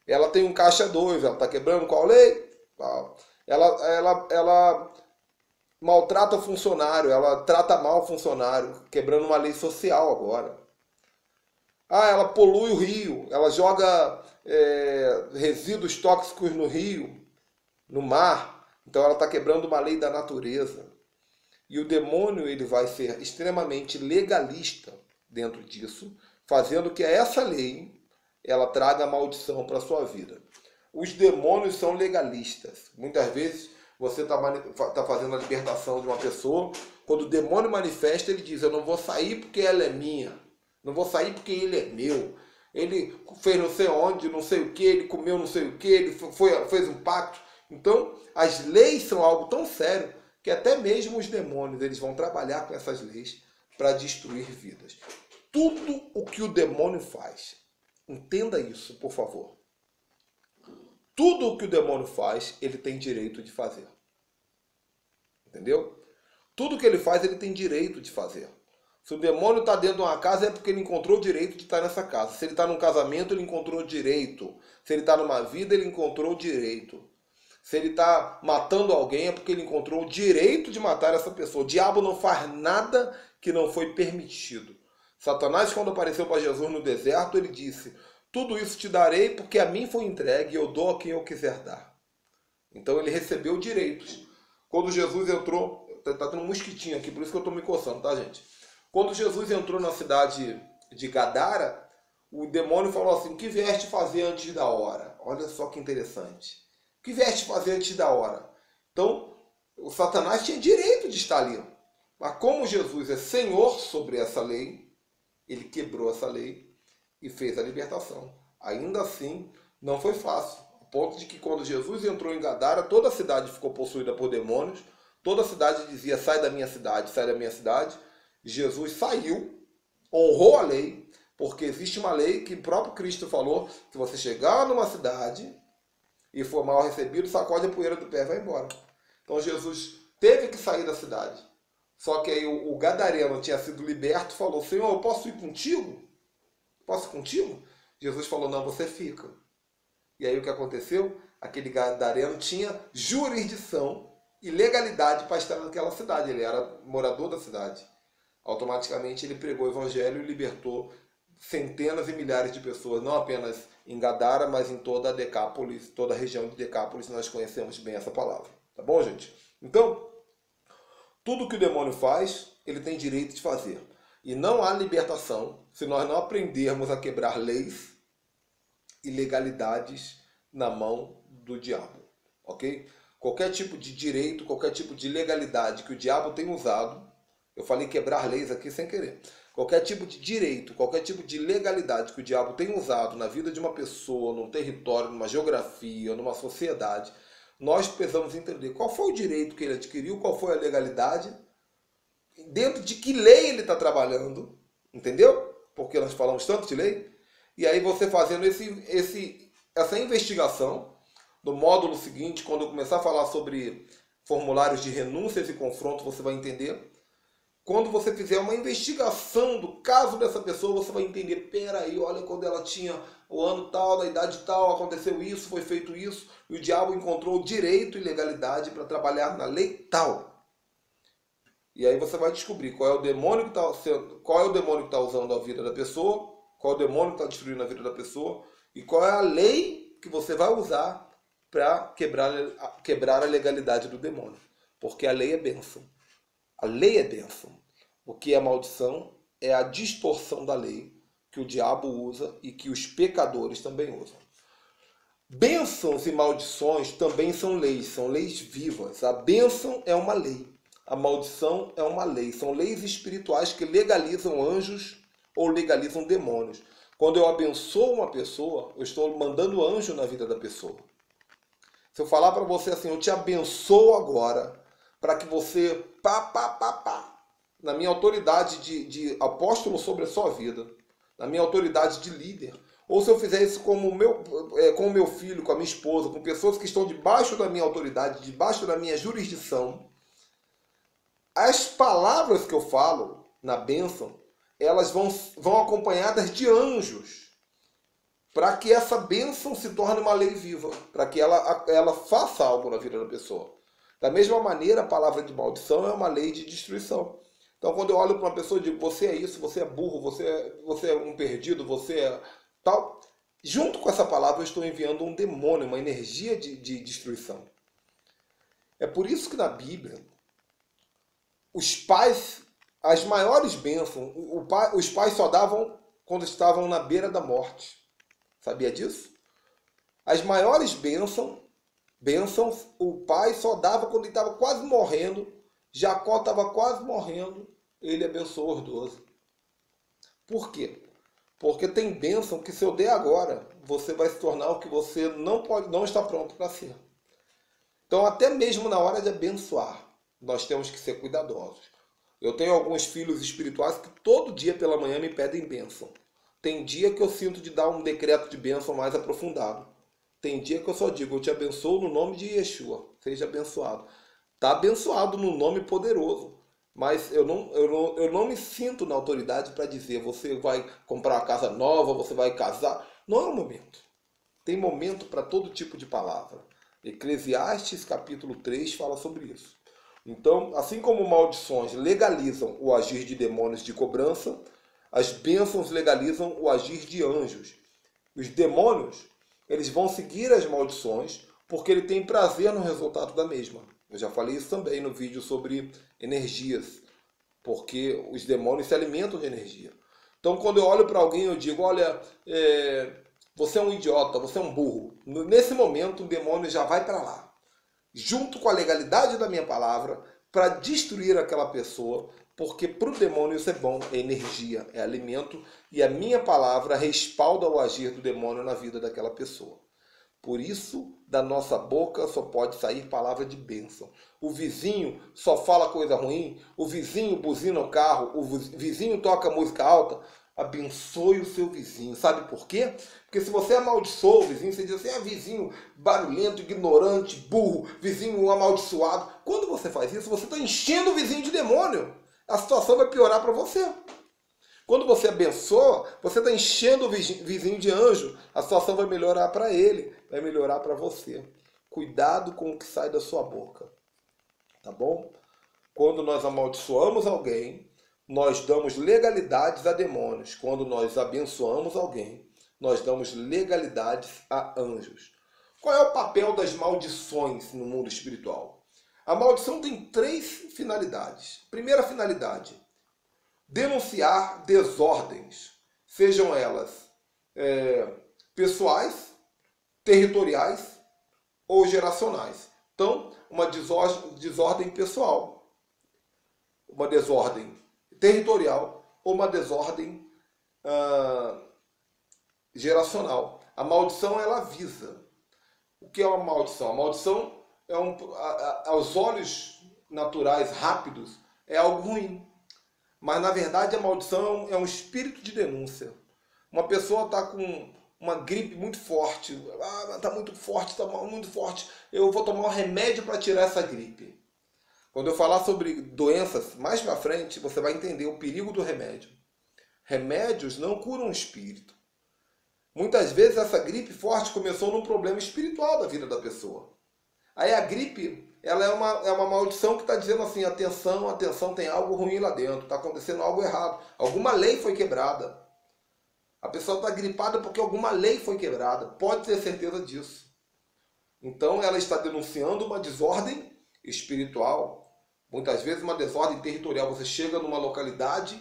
Ela tem um caixa 2, ela está quebrando qual lei? Ela maltrata o funcionário, ela trata mal o funcionário, quebrando uma lei social agora. Ela polui o rio, ela joga resíduos tóxicos no rio, no mar. Então ela está quebrando uma lei da natureza. E o demônio ele vai ser extremamente legalista dentro disso, fazendo que essa lei ela traga maldição para a sua vida. Os demônios são legalistas. Muitas vezes você está fazendo a libertação de uma pessoa, quando o demônio manifesta, ele diz, eu não vou sair porque ela é minha, não vou sair porque ele é meu, ele fez não sei onde, não sei o que, ele comeu não sei o que, ele fez um pacto. Então, as leis são algo tão sério que até mesmo os demônios eles vão trabalhar com essas leis para destruir vidas. Tudo o que o demônio faz, entenda isso, por favor. Tudo o que o demônio faz, ele tem direito de fazer. Entendeu? Tudo que ele faz, ele tem direito de fazer. Se o demônio está dentro de uma casa é porque ele encontrou o direito de estar nessa casa. Se ele está num casamento, ele encontrou o direito. Se ele está numa vida, ele encontrou o direito. Se ele está matando alguém é porque ele encontrou o direito de matar essa pessoa. O diabo não faz nada que não foi permitido. Satanás, quando apareceu para Jesus no deserto, ele disse: tudo isso te darei porque a mim foi entregue e eu dou a quem eu quiser dar. Então ele recebeu direitos. Quando Jesus entrou, tá tendo um mosquitinho aqui, por isso que eu estou me coçando, tá, gente? Quando Jesus entrou na cidade de Gadara, o demônio falou assim: o que vieste fazer antes da hora? Olha só que interessante. O que vieste fazer antes da hora? Então, o Satanás tinha direito de estar ali. Mas como Jesus é Senhor sobre essa lei, ele quebrou essa lei e fez a libertação. Ainda assim, não foi fácil. A ponto de que quando Jesus entrou em Gadara, toda a cidade ficou possuída por demônios. Toda a cidade dizia: sai da minha cidade, sai da minha cidade. Jesus saiu, honrou a lei, porque existe uma lei que o próprio Cristo falou: se você chegar numa cidade e for mal recebido, sacode a poeira do pé e vai embora. Então Jesus teve que sair da cidade. Só que aí o gadareno tinha sido liberto, falou: Senhor, eu posso ir contigo? Posso ir contigo? Jesus falou: não, você fica. E aí o que aconteceu? Aquele gadareno tinha jurisdição e legalidade para estar naquela cidade. Ele era morador da cidade. Automaticamente ele pregou o evangelho e libertou centenas e milhares de pessoas, não apenas em Gadara, mas em toda a Decápolis, toda a região de Decápolis. Nós conhecemos bem essa palavra. Tá bom, gente? Então, tudo que o demônio faz, ele tem direito de fazer. E não há libertação se nós não aprendermos a quebrar leis e legalidades na mão do diabo. Ok? Qualquer tipo de direito, qualquer tipo de legalidade que o diabo tem usado, eu falei quebrar leis aqui sem querer. Qualquer tipo de direito, qualquer tipo de legalidade que o diabo tem usado na vida de uma pessoa, num território, numa geografia, numa sociedade, nós precisamos entender qual foi o direito que ele adquiriu, qual foi a legalidade, dentro de que lei ele está trabalhando, entendeu? Porque nós falamos tanto de lei. E aí você fazendo essa investigação, no módulo seguinte, quando eu começar a falar sobre formulários de renúncias e confronto, você vai entender. Quando você fizer uma investigação do caso dessa pessoa, você vai entender: peraí, olha, quando ela tinha o ano tal, na idade tal, aconteceu isso, foi feito isso, e o diabo encontrou direito e legalidade para trabalhar na lei tal. E aí você vai descobrir qual é o demônio que está usando a vida da pessoa, qual é o demônio que está destruindo a vida da pessoa, e qual é a lei que você vai usar para quebrar a legalidade do demônio. Porque a lei é bênção. A lei é bênção. O que é maldição é a distorção da lei que o diabo usa e que os pecadores também usam. Bênçãos e maldições também são leis vivas. A bênção é uma lei. A maldição é uma lei. São leis espirituais que legalizam anjos ou legalizam demônios. Quando eu abençoo uma pessoa, eu estou mandando anjo na vida da pessoa. Se eu falar para você assim: eu te abençoo agora, para que você, na minha autoridade de apóstolo sobre a sua vida, na minha autoridade de líder, ou se eu fizer isso com o meu filho, com a minha esposa, com pessoas que estão debaixo da minha autoridade, debaixo da minha jurisdição, as palavras que eu falo na bênção, elas vão acompanhadas de anjos, para que essa bênção se torne uma lei viva, para que ela faça algo na vida da pessoa. Da mesma maneira, a palavra de maldição é uma lei de destruição. Então, quando eu olho para uma pessoa e digo: você é isso, você é burro, você é um perdido, você é tal, junto com essa palavra eu estou enviando um demônio, uma energia de destruição. É por isso que na Bíblia, os pais, as maiores bênçãos, os pais só davam quando estavam na beira da morte. Sabia disso? As maiores bênçãos, o pai só dava quando ele estava quase morrendo. Jacó estava quase morrendo, ele abençoou os 12. Por quê? Porque tem bênção que, se eu der agora, você vai se tornar o que você não está pronto para ser. Então, até mesmo na hora de abençoar, nós temos que ser cuidadosos. Eu tenho alguns filhos espirituais que todo dia pela manhã me pedem bênção. Tem dia que eu sinto de dar um decreto de bênção mais aprofundado. Tem dia que eu só digo: eu te abençoo no nome de Yeshua. Seja abençoado. Está abençoado no nome poderoso. Mas eu não me sinto na autoridade para dizer você vai comprar uma casa nova, você vai casar. Não é o momento. Tem momento para todo tipo de palavra. Eclesiastes capítulo 3 fala sobre isso. Então, assim como maldições legalizam o agir de demônios de cobrança, as bênçãos legalizam o agir de anjos. Os demônios, eles vão seguir as maldições porque ele tem prazer no resultado da mesma. Eu já falei isso também no vídeo sobre energias, porque os demônios se alimentam de energia. Então, quando eu olho para alguém, eu digo, olha, você é um idiota, você é um burro. Nesse momento, o demônio já vai para lá, junto com a legalidade da minha palavra, para destruir aquela pessoa, porque para o demônio isso é bom, é energia, é alimento, e a minha palavra respalda o agir do demônio na vida daquela pessoa. Por isso, da nossa boca só pode sair palavra de bênção. O vizinho só fala coisa ruim, o vizinho buzina o carro, o vizinho toca música alta. Abençoe o seu vizinho. Sabe por quê? Porque se você amaldiçoa o vizinho, você diz assim, vizinho barulhento, ignorante, burro, vizinho amaldiçoado. Quando você faz isso, você está enchendo o vizinho de demônio. A situação vai piorar para você. Quando você abençoa, você está enchendo o vizinho de anjo, a situação vai melhorar para ele, vai melhorar para você. Cuidado com o que sai da sua boca, tá bom? Quando nós amaldiçoamos alguém, nós damos legalidades a demônios. Quando nós abençoamos alguém, nós damos legalidades a anjos. Qual é o papel das maldições no mundo espiritual? A maldição tem 3 finalidades. Primeira finalidade, denunciar desordens, sejam elas pessoais, territoriais ou geracionais. Então, uma desordem pessoal, uma desordem territorial ou uma desordem geracional. A maldição, ela avisa. O que é uma maldição? A maldição, aos olhos naturais, rápidos, é algo ruim. Mas, na verdade, a maldição é um espírito de denúncia. Uma pessoa está com uma gripe muito forte. Está muito forte, está muito forte. Eu vou tomar um remédio para tirar essa gripe. Quando eu falar sobre doenças, mais para frente, você vai entender o perigo do remédio. Remédios não curam o espírito. Muitas vezes essa gripe forte começou num problema espiritual da vida da pessoa. Aí a gripe, ela é uma maldição que está dizendo assim, atenção, atenção, tem algo ruim lá dentro, está acontecendo algo errado. Alguma lei foi quebrada. A pessoa está gripada porque alguma lei foi quebrada. Pode ter certeza disso. Então ela está denunciando uma desordem espiritual. Muitas vezes uma desordem territorial. Você chega numa localidade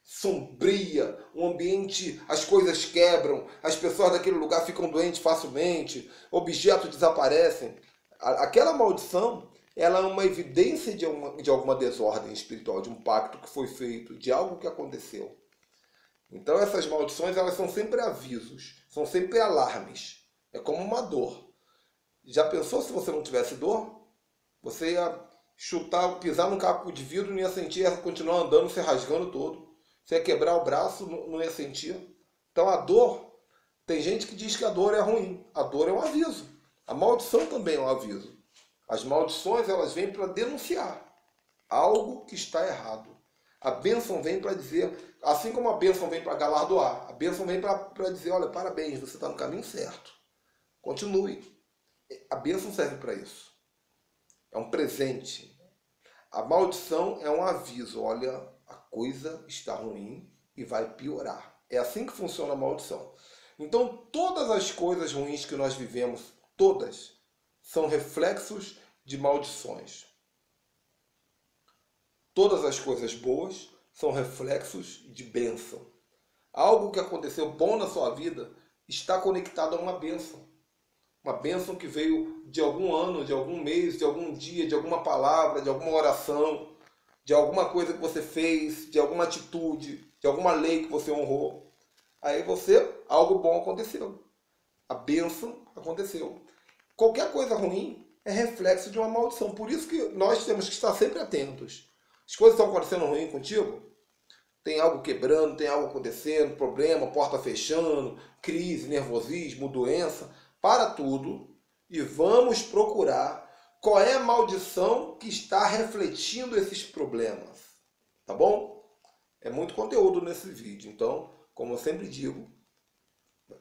sombria, um ambiente, as coisas quebram, as pessoas daquele lugar ficam doentes facilmente, objetos desaparecem. Aquela maldição, ela é uma evidência de alguma desordem espiritual, de um pacto que foi feito, de algo que aconteceu. Então essas maldições, elas são sempre avisos, são sempre alarmes. É como uma dor. Já pensou se você não tivesse dor? Você ia chutar, pisar num caco de vidro, não ia sentir, ia continuar andando, se rasgando todo. Você ia quebrar o braço, não ia sentir. Então a dor, tem gente que diz que a dor é ruim. A dor é um aviso. A maldição também é um aviso. As maldições, elas vêm para denunciar algo que está errado. A bênção vem para dizer, assim como a bênção vem para galardoar, a bênção vem para dizer, olha, parabéns, você está no caminho certo. Continue. A bênção serve para isso. É um presente. A maldição é um aviso, olha, a coisa está ruim e vai piorar. É assim que funciona a maldição. Então, todas as coisas ruins que nós vivemos, todas, são reflexos de maldições. Todas as coisas boas são reflexos de bênção. Algo que aconteceu bom na sua vida está conectado a uma bênção. Uma bênção que veio de algum ano, de algum mês, de algum dia, de alguma palavra, de alguma oração, de alguma coisa que você fez, de alguma atitude, de alguma lei que você honrou. Aí algo bom aconteceu. A bênção aconteceu. Qualquer coisa ruim é reflexo de uma maldição. Por isso que nós temos que estar sempre atentos. As coisas estão acontecendo ruim contigo? Tem algo quebrando, tem algo acontecendo, problema, porta fechando, crise, nervosismo, doença. Para tudo e vamos procurar qual é a maldição que está refletindo esses problemas. tá bom? É muito conteúdo nesse vídeo, então, como eu sempre digo,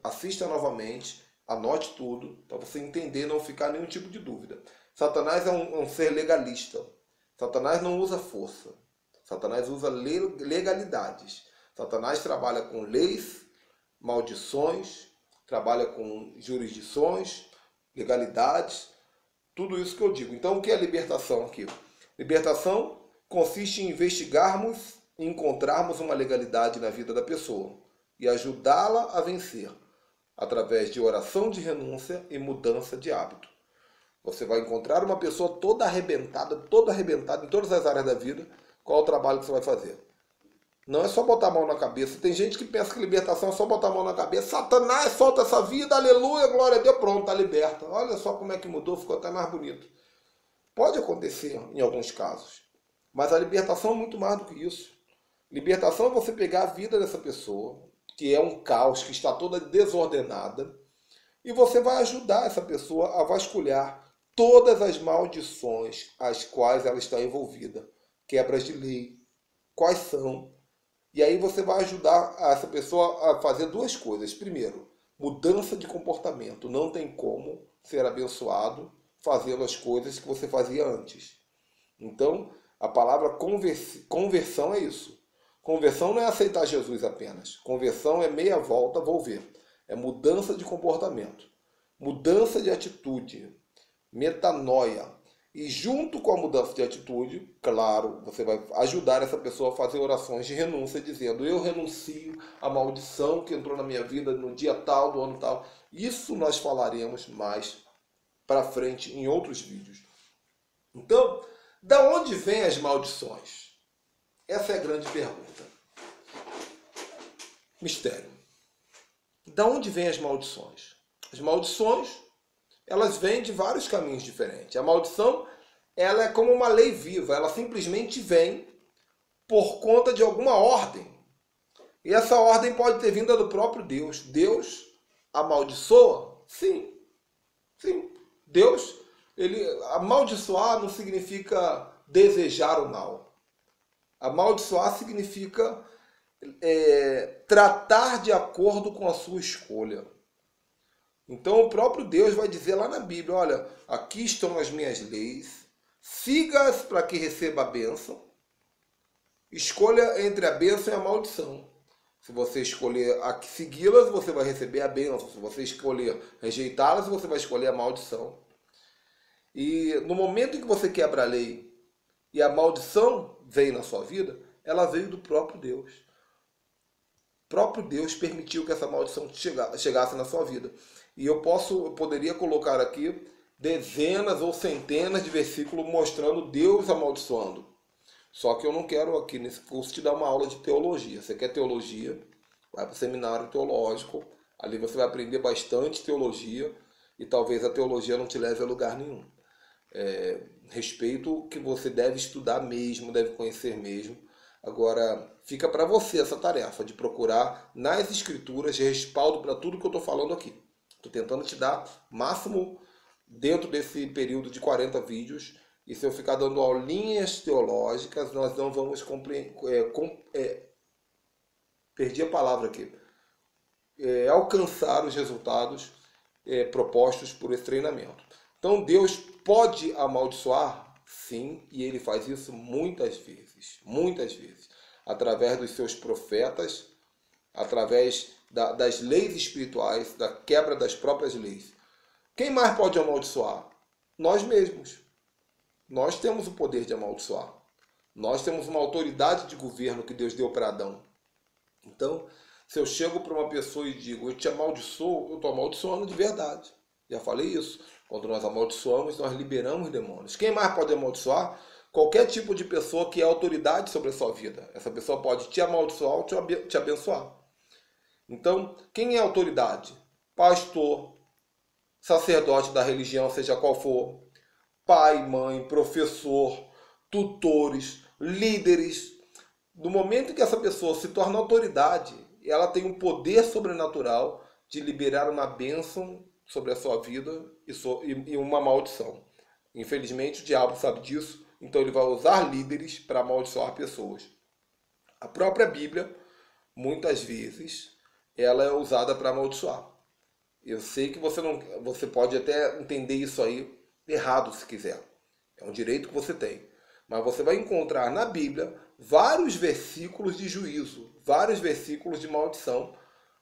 assista novamente, anote tudo, para você entender e não ficar nenhum tipo de dúvida. Satanás é um ser legalista. Satanás não usa força. Satanás usa legalidades. Satanás trabalha com leis, maldições, trabalha com jurisdições, legalidades, tudo isso que eu digo. Então, o que é libertação aqui? Libertação consiste em investigarmos e encontrarmos uma legalidade na vida da pessoa e ajudá-la a vencer, através de oração de renúncia e mudança de hábito. Você vai encontrar uma pessoa toda arrebentada em todas as áreas da vida. Qual é o trabalho que você vai fazer? Não é só botar a mão na cabeça. Tem gente que pensa que libertação é só botar a mão na cabeça. Satanás, solta essa vida, aleluia, glória a Deus, pronto, está liberta. Olha só como é que mudou, ficou até mais bonito. Pode acontecer em alguns casos, mas a libertação é muito mais do que isso. Libertação é você pegar a vida dessa pessoa, que é um caos, que está toda desordenada, e você vai ajudar essa pessoa a vasculhar todas as maldições às quais ela está envolvida. Quebras de lei, quais são? E aí você vai ajudar essa pessoa a fazer duas coisas. Primeiro, mudança de comportamento. Não tem como ser abençoado fazendo as coisas que você fazia antes. Então, a palavra conversão é isso. Conversão não é aceitar Jesus apenas. Conversão é meia volta, volver. É mudança de comportamento, mudança de atitude, metanoia. E junto com a mudança de atitude, claro, você vai ajudar essa pessoa a fazer orações de renúncia, dizendo: eu renuncio à maldição que entrou na minha vida no dia tal, do ano tal. Isso nós falaremos mais para frente em outros vídeos. Então, da onde vêm as maldições? Essa é a grande pergunta. Mistério. Da onde vêm as maldições? As maldições, elas vêm de vários caminhos diferentes. A maldição, ela é como uma lei viva. Ela simplesmente vem por conta de alguma ordem. E essa ordem pode ter vindo do próprio Deus. Deus amaldiçoa? Sim. Sim. Deus, amaldiçoar não significa desejar o mal. Amaldiçoar significa tratar de acordo com a sua escolha. Então o próprio Deus vai dizer lá na Bíblia: olha, aqui estão as minhas leis, siga-as para que receba a bênção, escolha entre a bênção e a maldição. Se você escolher segui-las, você vai receber a bênção. Se você escolher rejeitá-las, você vai escolher a maldição. E no momento em que você quebra a lei e a maldição veio na sua vida, ela veio do próprio Deus. O próprio Deus permitiu que essa maldição chegasse na sua vida. E eu poderia colocar aqui dezenas ou centenas de versículos mostrando Deus amaldiçoando. Só que eu não quero aqui nesse curso te dar uma aula de teologia. Você quer teologia? Vai para o seminário teológico. Ali você vai aprender bastante teologia. E talvez a teologia não te leve a lugar nenhum. Respeito o que você deve estudar mesmo, deve conhecer mesmo. Agora, fica para você essa tarefa de procurar nas escrituras respaldo para tudo que eu estou falando aqui. Estou tentando te dar máximo dentro desse período de 40 vídeos. E se eu ficar dando aulinhas teológicas, nós não vamos perdi a palavra aqui. Alcançar os resultados propostos por esse treinamento. Então Deus pode amaldiçoar? Sim, e Ele faz isso muitas vezes, através dos seus profetas, através das leis espirituais, da quebra das próprias leis. Quem mais pode amaldiçoar? Nós mesmos. Nós temos o poder de amaldiçoar. Nós temos uma autoridade de governo que Deus deu para Adão. Então, se eu chego para uma pessoa e digo: eu te amaldiçoo, eu estou amaldiçoando de verdade. Já falei isso. Quando nós amaldiçoamos, nós liberamos demônios. Quem mais pode amaldiçoar? Qualquer tipo de pessoa que é autoridade sobre a sua vida. Essa pessoa pode te amaldiçoar ou te abençoar. Então, quem é autoridade? Pastor, sacerdote da religião, seja qual for, pai, mãe, professor, tutores, líderes. No momento em que essa pessoa se torna autoridade, ela tem um poder sobrenatural de liberar uma bênção sobre a sua vida e uma maldição. Infelizmente o diabo sabe disso, então ele vai usar líderes para amaldiçoar pessoas. A própria Bíblia, muitas vezes, ela é usada para amaldiçoar. Eu sei que você pode até entender isso aí errado se quiser. É um direito que você tem. Mas você vai encontrar na Bíblia vários versículos de juízo, vários versículos de maldição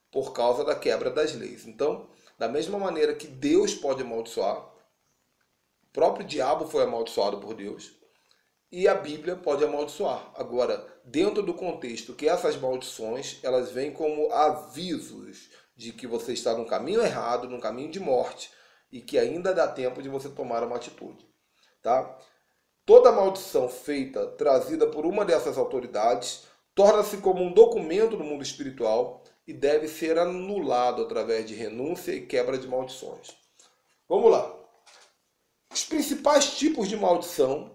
por causa da quebra das leis. Então, da mesma maneira que Deus pode amaldiçoar, o próprio diabo foi amaldiçoado por Deus, e a Bíblia pode amaldiçoar. Agora, dentro do contexto que essas maldições, elas vêm como avisos de que você está num caminho errado, num caminho de morte, e que ainda dá tempo de você tomar uma atitude. Tá? Toda maldição feita, trazida por uma dessas autoridades, torna-se como um documento no mundo espiritual e deve ser anulado através de renúncia e quebra de maldições. Vamos lá. Os principais tipos de maldição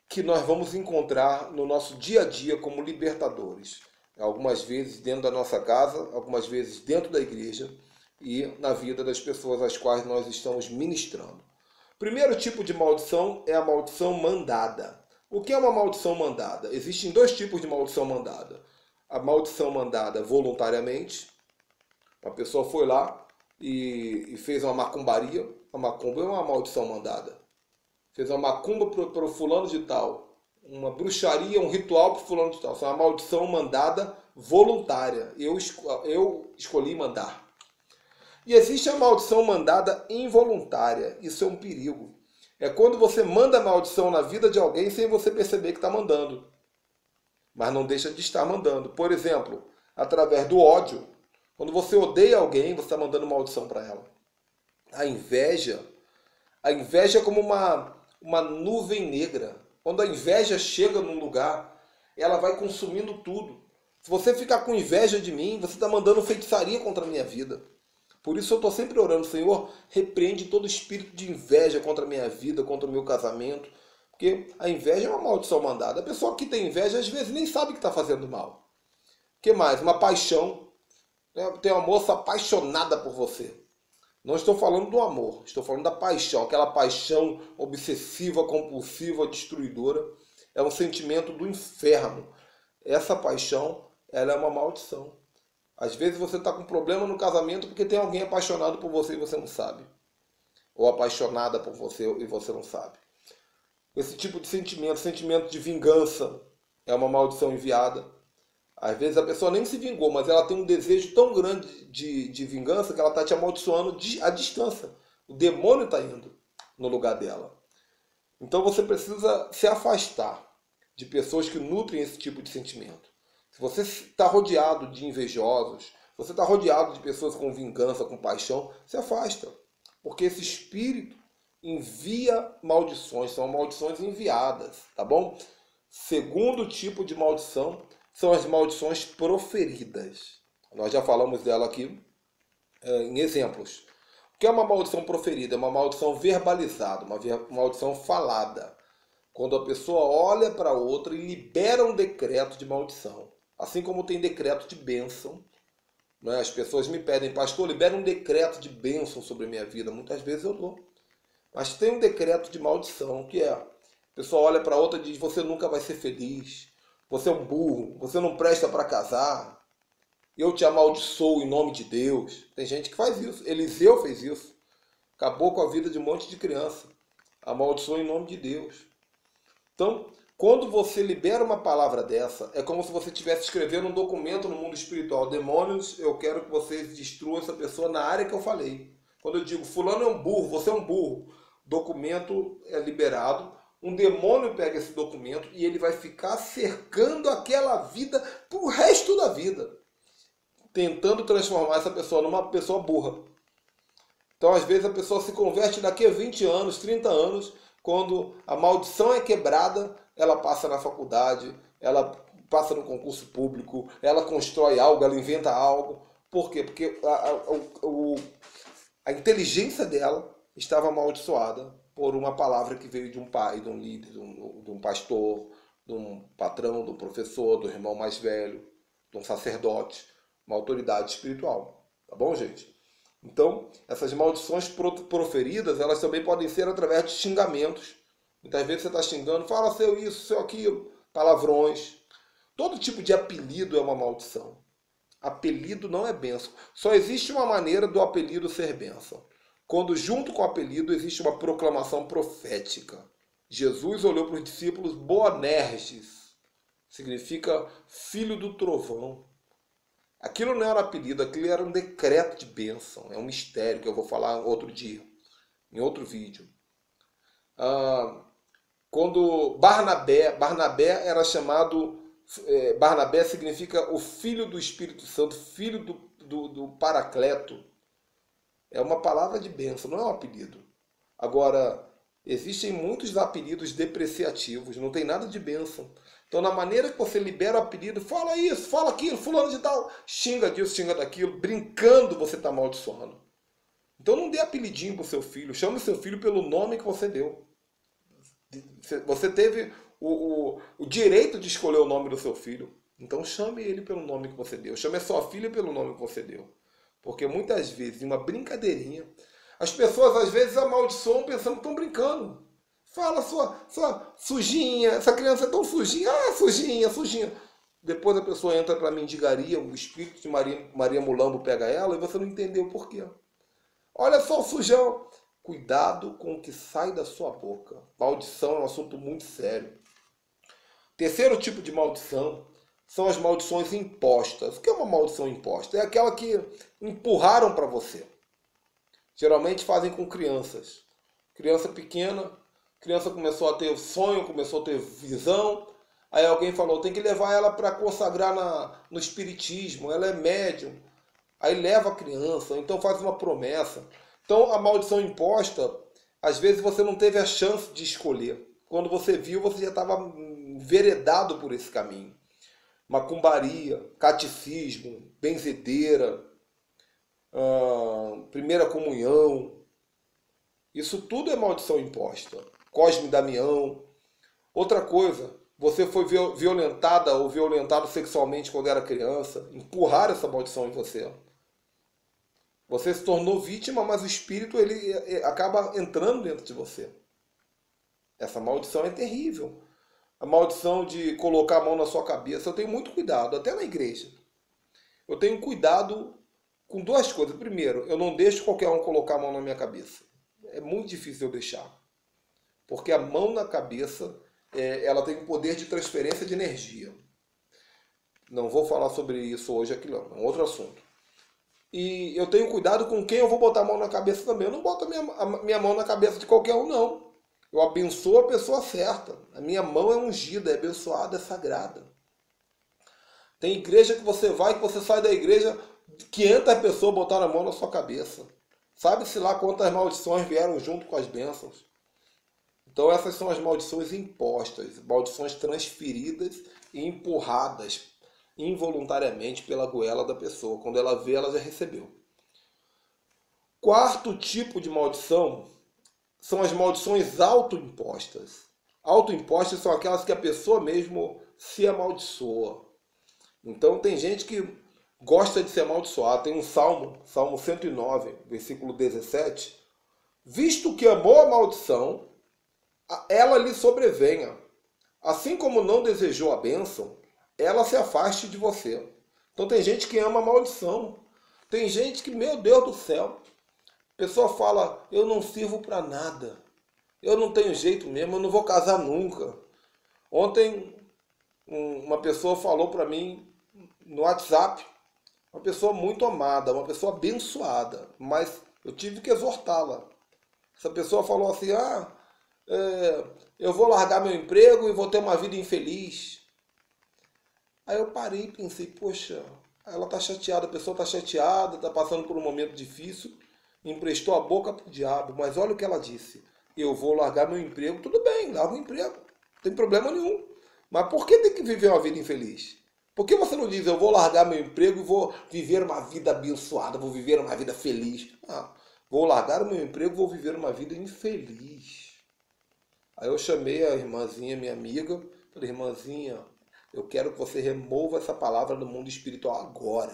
que nós vamos encontrar no nosso dia a dia como libertadores. Algumas vezes dentro da nossa casa, algumas vezes dentro da igreja e na vida das pessoas às quais nós estamos ministrando. O primeiro tipo de maldição é a maldição mandada. O que é uma maldição mandada? Existem dois tipos de maldição mandada. A maldição mandada voluntariamente. A pessoa foi lá e fez uma macumbaria. A macumba é uma maldição mandada. Fez uma macumba para o fulano de tal, uma bruxaria, um ritual para o fulano de tal. Isso é uma maldição mandada voluntária. Eu escolhi mandar. E existe a maldição mandada involuntária. Isso é um perigo. É quando você manda a maldição na vida de alguém sem você perceber que está mandando. Mas não deixa de estar mandando. Por exemplo, através do ódio. Quando você odeia alguém, você está mandando maldição para ela. A inveja é como uma nuvem negra. Quando a inveja chega num lugar, ela vai consumindo tudo. Se você ficar com inveja de mim, você está mandando feitiçaria contra a minha vida. Por isso eu estou sempre orando, Senhor, repreende todo espírito de inveja contra a minha vida, contra o meu casamento. Porque a inveja é uma maldição mandada. A pessoa que tem inveja, às vezes, nem sabe que está fazendo mal. O que mais? Uma paixão. Tem uma moça apaixonada por você. Não estou falando do amor, estou falando da paixão. Aquela paixão obsessiva, compulsiva, destruidora. É um sentimento do inferno. Essa paixão, ela é uma maldição. Às vezes você está com problema no casamento porque tem alguém apaixonado por você e você não sabe. Ou apaixonada por você e você não sabe. Esse tipo de sentimento de vingança, é uma maldição enviada. Às vezes a pessoa nem se vingou, mas ela tem um desejo tão grande de vingança que ela está te amaldiçoando à distância. O demônio está indo no lugar dela. Então você precisa se afastar de pessoas que nutrem esse tipo de sentimento. Se você está rodeado de invejosos, se você está rodeado de pessoas com vingança, com paixão, se afasta. Porque esse espírito envia maldições, são maldições enviadas, tá bom? Segundo tipo de maldição são as maldições proferidas. Nós já falamos dela aqui em exemplos. O que é uma maldição proferida? É uma maldição verbalizada, uma maldição falada. Quando a pessoa olha para outra e libera um decreto de maldição. Assim como tem decreto de bênção. Né? As pessoas me pedem, pastor, libera um decreto de bênção sobre a minha vida. Muitas vezes eu dou. Mas tem um decreto de maldição, que é: a pessoa olha para outra e diz, você nunca vai ser feliz. Você é um burro, você não presta para casar. Eu te amaldiçoo em nome de Deus. Tem gente que faz isso. Eliseu fez isso. Acabou com a vida de um monte de criança. Amaldiçoou em nome de Deus. Então, quando você libera uma palavra dessa, é como se você estivesse escrevendo um documento no mundo espiritual. Demônios, eu quero que vocês destruam essa pessoa na área que eu falei. Quando eu digo, fulano é um burro, você é um burro. Documento é liberado. Um demônio pega esse documento e ele vai ficar cercando aquela vida pro resto da vida. Tentando transformar essa pessoa numa pessoa burra. Então, às vezes, a pessoa se converte daqui a 20 anos, 30 anos, quando a maldição é quebrada, ela passa na faculdade, ela passa no concurso público, ela constrói algo, ela inventa algo. Por quê? Porque a inteligência dela estava amaldiçoada por uma palavra que veio de um pai, de um líder, de um pastor, de um patrão, de um professor, do irmão mais velho, de um sacerdote, uma autoridade espiritual. Tá bom, gente? Então, essas maldições proferidas, elas também podem ser através de xingamentos. Muitas vezes você está xingando, fala seu isso, seu aquilo, palavrões. Todo tipo de apelido é uma maldição. Apelido não é bênção. Só existe uma maneira do apelido ser bênção. Quando junto com o apelido existe uma proclamação profética. Jesus olhou para os discípulos: Boanerges, significa filho do trovão. Aquilo não era um apelido, aquilo era um decreto de bênção. É um mistério que eu vou falar outro dia, em outro vídeo. Quando Barnabé era chamado, Barnabé significa o filho do Espírito Santo, filho do Paracleto. É uma palavra de bênção, não é um apelido. Agora, existem muitos apelidos depreciativos, não tem nada de bênção. Então, na maneira que você libera o apelido, fala isso, fala aquilo, fulano de tal, xinga disso, xinga daquilo, brincando você está amaldiçoando. Então, não dê apelidinho para o seu filho, chame o seu filho pelo nome que você deu. Você teve o direito de escolher o nome do seu filho, então chame ele pelo nome que você deu, chame a sua filha pelo nome que você deu. Porque muitas vezes, em uma brincadeirinha, as pessoas às vezes amaldiçoam pensando que estão brincando. Fala sua sujinha, essa criança é tão sujinha, sujinha, sujinha. Depois a pessoa entra para a mendigaria, o espírito de Maria Mulambo pega ela e você não entendeu por quê. Olha só o sujão. Cuidado com o que sai da sua boca. Maldição é um assunto muito sério. Terceiro tipo de maldição são as maldições impostas. O que é uma maldição imposta? É aquela que empurraram para você. Geralmente fazem com crianças. Criança pequena, criança começou a ter sonho, começou a ter visão. Aí alguém falou, tem que levar ela para consagrar no espiritismo, ela é médium. Aí leva a criança, então faz uma promessa. Então a maldição imposta, às vezes você não teve a chance de escolher. Quando você viu, você já estava enveredado por esse caminho. Macumbaria, catecismo, benzedeira, primeira comunhão. Isso tudo é maldição imposta. Cosme e Damião. Outra coisa, você foi violentada ou violentado sexualmente quando era criança. Empurraram essa maldição em você. Você se tornou vítima, mas o espírito ele acaba entrando dentro de você. Essa maldição é terrível. A maldição de colocar a mão na sua cabeça. Eu tenho muito cuidado, até na igreja. Eu tenho cuidado com duas coisas. Primeiro, eu não deixo qualquer um colocar a mão na minha cabeça. É muito difícil eu deixar. Porque a mão na cabeça, ela tem um poder de transferência de energia. Não vou falar sobre isso hoje aqui não, é um outro assunto. E eu tenho cuidado com quem eu vou botar a mão na cabeça também. Eu não boto a minha mão na cabeça de qualquer um, não. Eu abençoo a pessoa certa. A minha mão é ungida, é abençoada, é sagrada. Tem igreja que você vai, que você sai da igreja, 500 pessoas botaram a mão na sua cabeça. Sabe-se lá quantas maldições vieram junto com as bênçãos. Então essas são as maldições impostas, maldições transferidas e empurradas involuntariamente pela goela da pessoa. Quando ela vê, ela já recebeu. Quarto tipo de maldição são as maldições autoimpostas. Autoimpostas são aquelas que a pessoa mesmo se amaldiçoa. Então tem gente que gosta de se amaldiçoar. Tem um Salmo 109, versículo 17. Visto que amou a maldição, ela lhe sobrevenha. Assim como não desejou a bênção, ela se afaste de você. Então tem gente que ama a maldição. Tem gente que, meu Deus do céu, a pessoa fala, eu não sirvo para nada. Eu não tenho jeito mesmo, eu não vou casar nunca. Ontem uma pessoa falou para mim no WhatsApp, uma pessoa muito amada, uma pessoa abençoada, mas eu tive que exortá-la. Essa pessoa falou assim, eu vou largar meu emprego e vou ter uma vida infeliz. Aí eu parei e pensei, poxa, ela está chateada, a pessoa está chateada, está passando por um momento difícil, emprestou a boca para o diabo, mas olha o que ela disse, eu vou largar meu emprego, tudo bem, larga o emprego, não tem problema nenhum, mas por que tem que viver uma vida infeliz? Por que você não diz, eu vou largar meu emprego e vou viver uma vida abençoada, vou viver uma vida feliz? Vou largar o meu emprego e vou viver uma vida infeliz. Aí eu chamei a irmãzinha, minha amiga, falei, irmãzinha, eu quero que você remova essa palavra do mundo espiritual agora.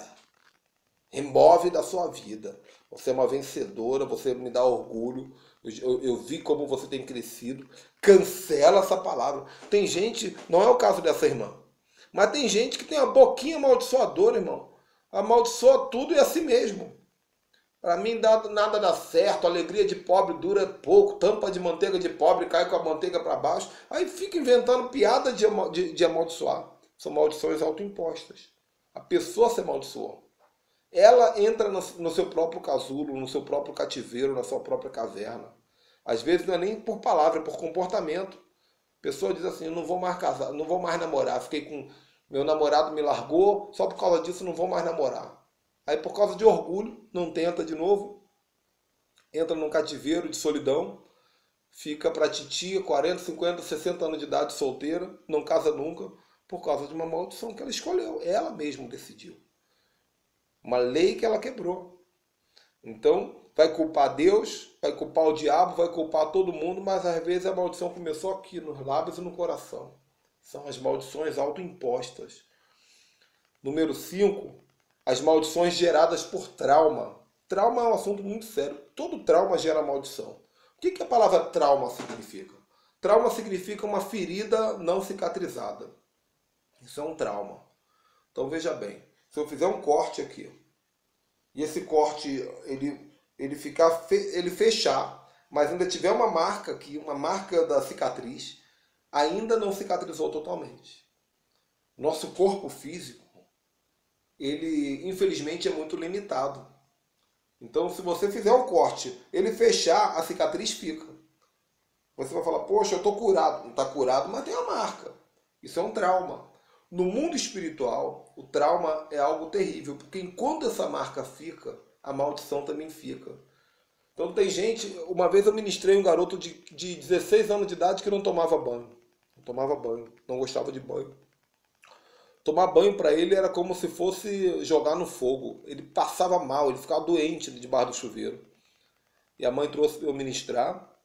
Remove da sua vida. Você é uma vencedora, você me dá orgulho. Eu vi como você tem crescido. Cancela essa palavra. Tem gente, não é o caso dessa irmã, Mas tem gente que tem uma boquinha amaldiçoadora, irmão. Amaldiçoa tudo e a si mesmo. Para mim nada dá certo, alegria de pobre dura pouco, tampa de manteiga de pobre cai com a manteiga para baixo. Aí fica inventando piada de amaldiçoar. São maldições autoimpostas. A pessoa se amaldiçoa. Ela entra no seu próprio casulo, no seu próprio cativeiro, na sua própria caverna. Às vezes não é nem por palavra, é por comportamento. A pessoa diz assim, eu não vou mais casar, não vou mais namorar, fiquei com... Meu namorado me largou, só por causa disso não vou mais namorar. Aí por causa de orgulho, não tenta de novo, entra num cativeiro de solidão, fica pra titia, 40, 50, 60 anos de idade, solteira, não casa nunca, por causa de uma maldição que ela escolheu, ela mesma decidiu. Uma lei que ela quebrou. Então, vai culpar Deus, vai culpar o diabo, vai culpar todo mundo, mas às vezes a maldição começou aqui, nos lábios e no coração. São as maldições autoimpostas. Número 5, as maldições geradas por trauma. Trauma é um assunto muito sério. Todo trauma gera maldição. O que a palavra trauma significa? Trauma significa uma ferida não cicatrizada. Isso é um trauma. Então veja bem, se eu fizer um corte aqui, e esse corte ele fechar, mas ainda tiver uma marca aqui, uma marca da cicatriz, ainda não cicatrizou totalmente. Nosso corpo físico, ele infelizmente é muito limitado. Então se você fizer um corte, ele fechar, a cicatriz fica. Você vai falar, poxa, eu estou curado. Não está curado, mas tem a marca. Isso é um trauma. No mundo espiritual, o trauma é algo terrível, porque enquanto essa marca fica, a maldição também fica. Então tem gente, uma vez eu ministrei um garoto de 16 anos de idade que não tomava banho. Não tomava banho, não gostava de banho. Tomar banho para ele era como se fosse jogar no fogo. Ele passava mal, ele ficava doente debaixo do chuveiro. E a mãe trouxe eu ministrar.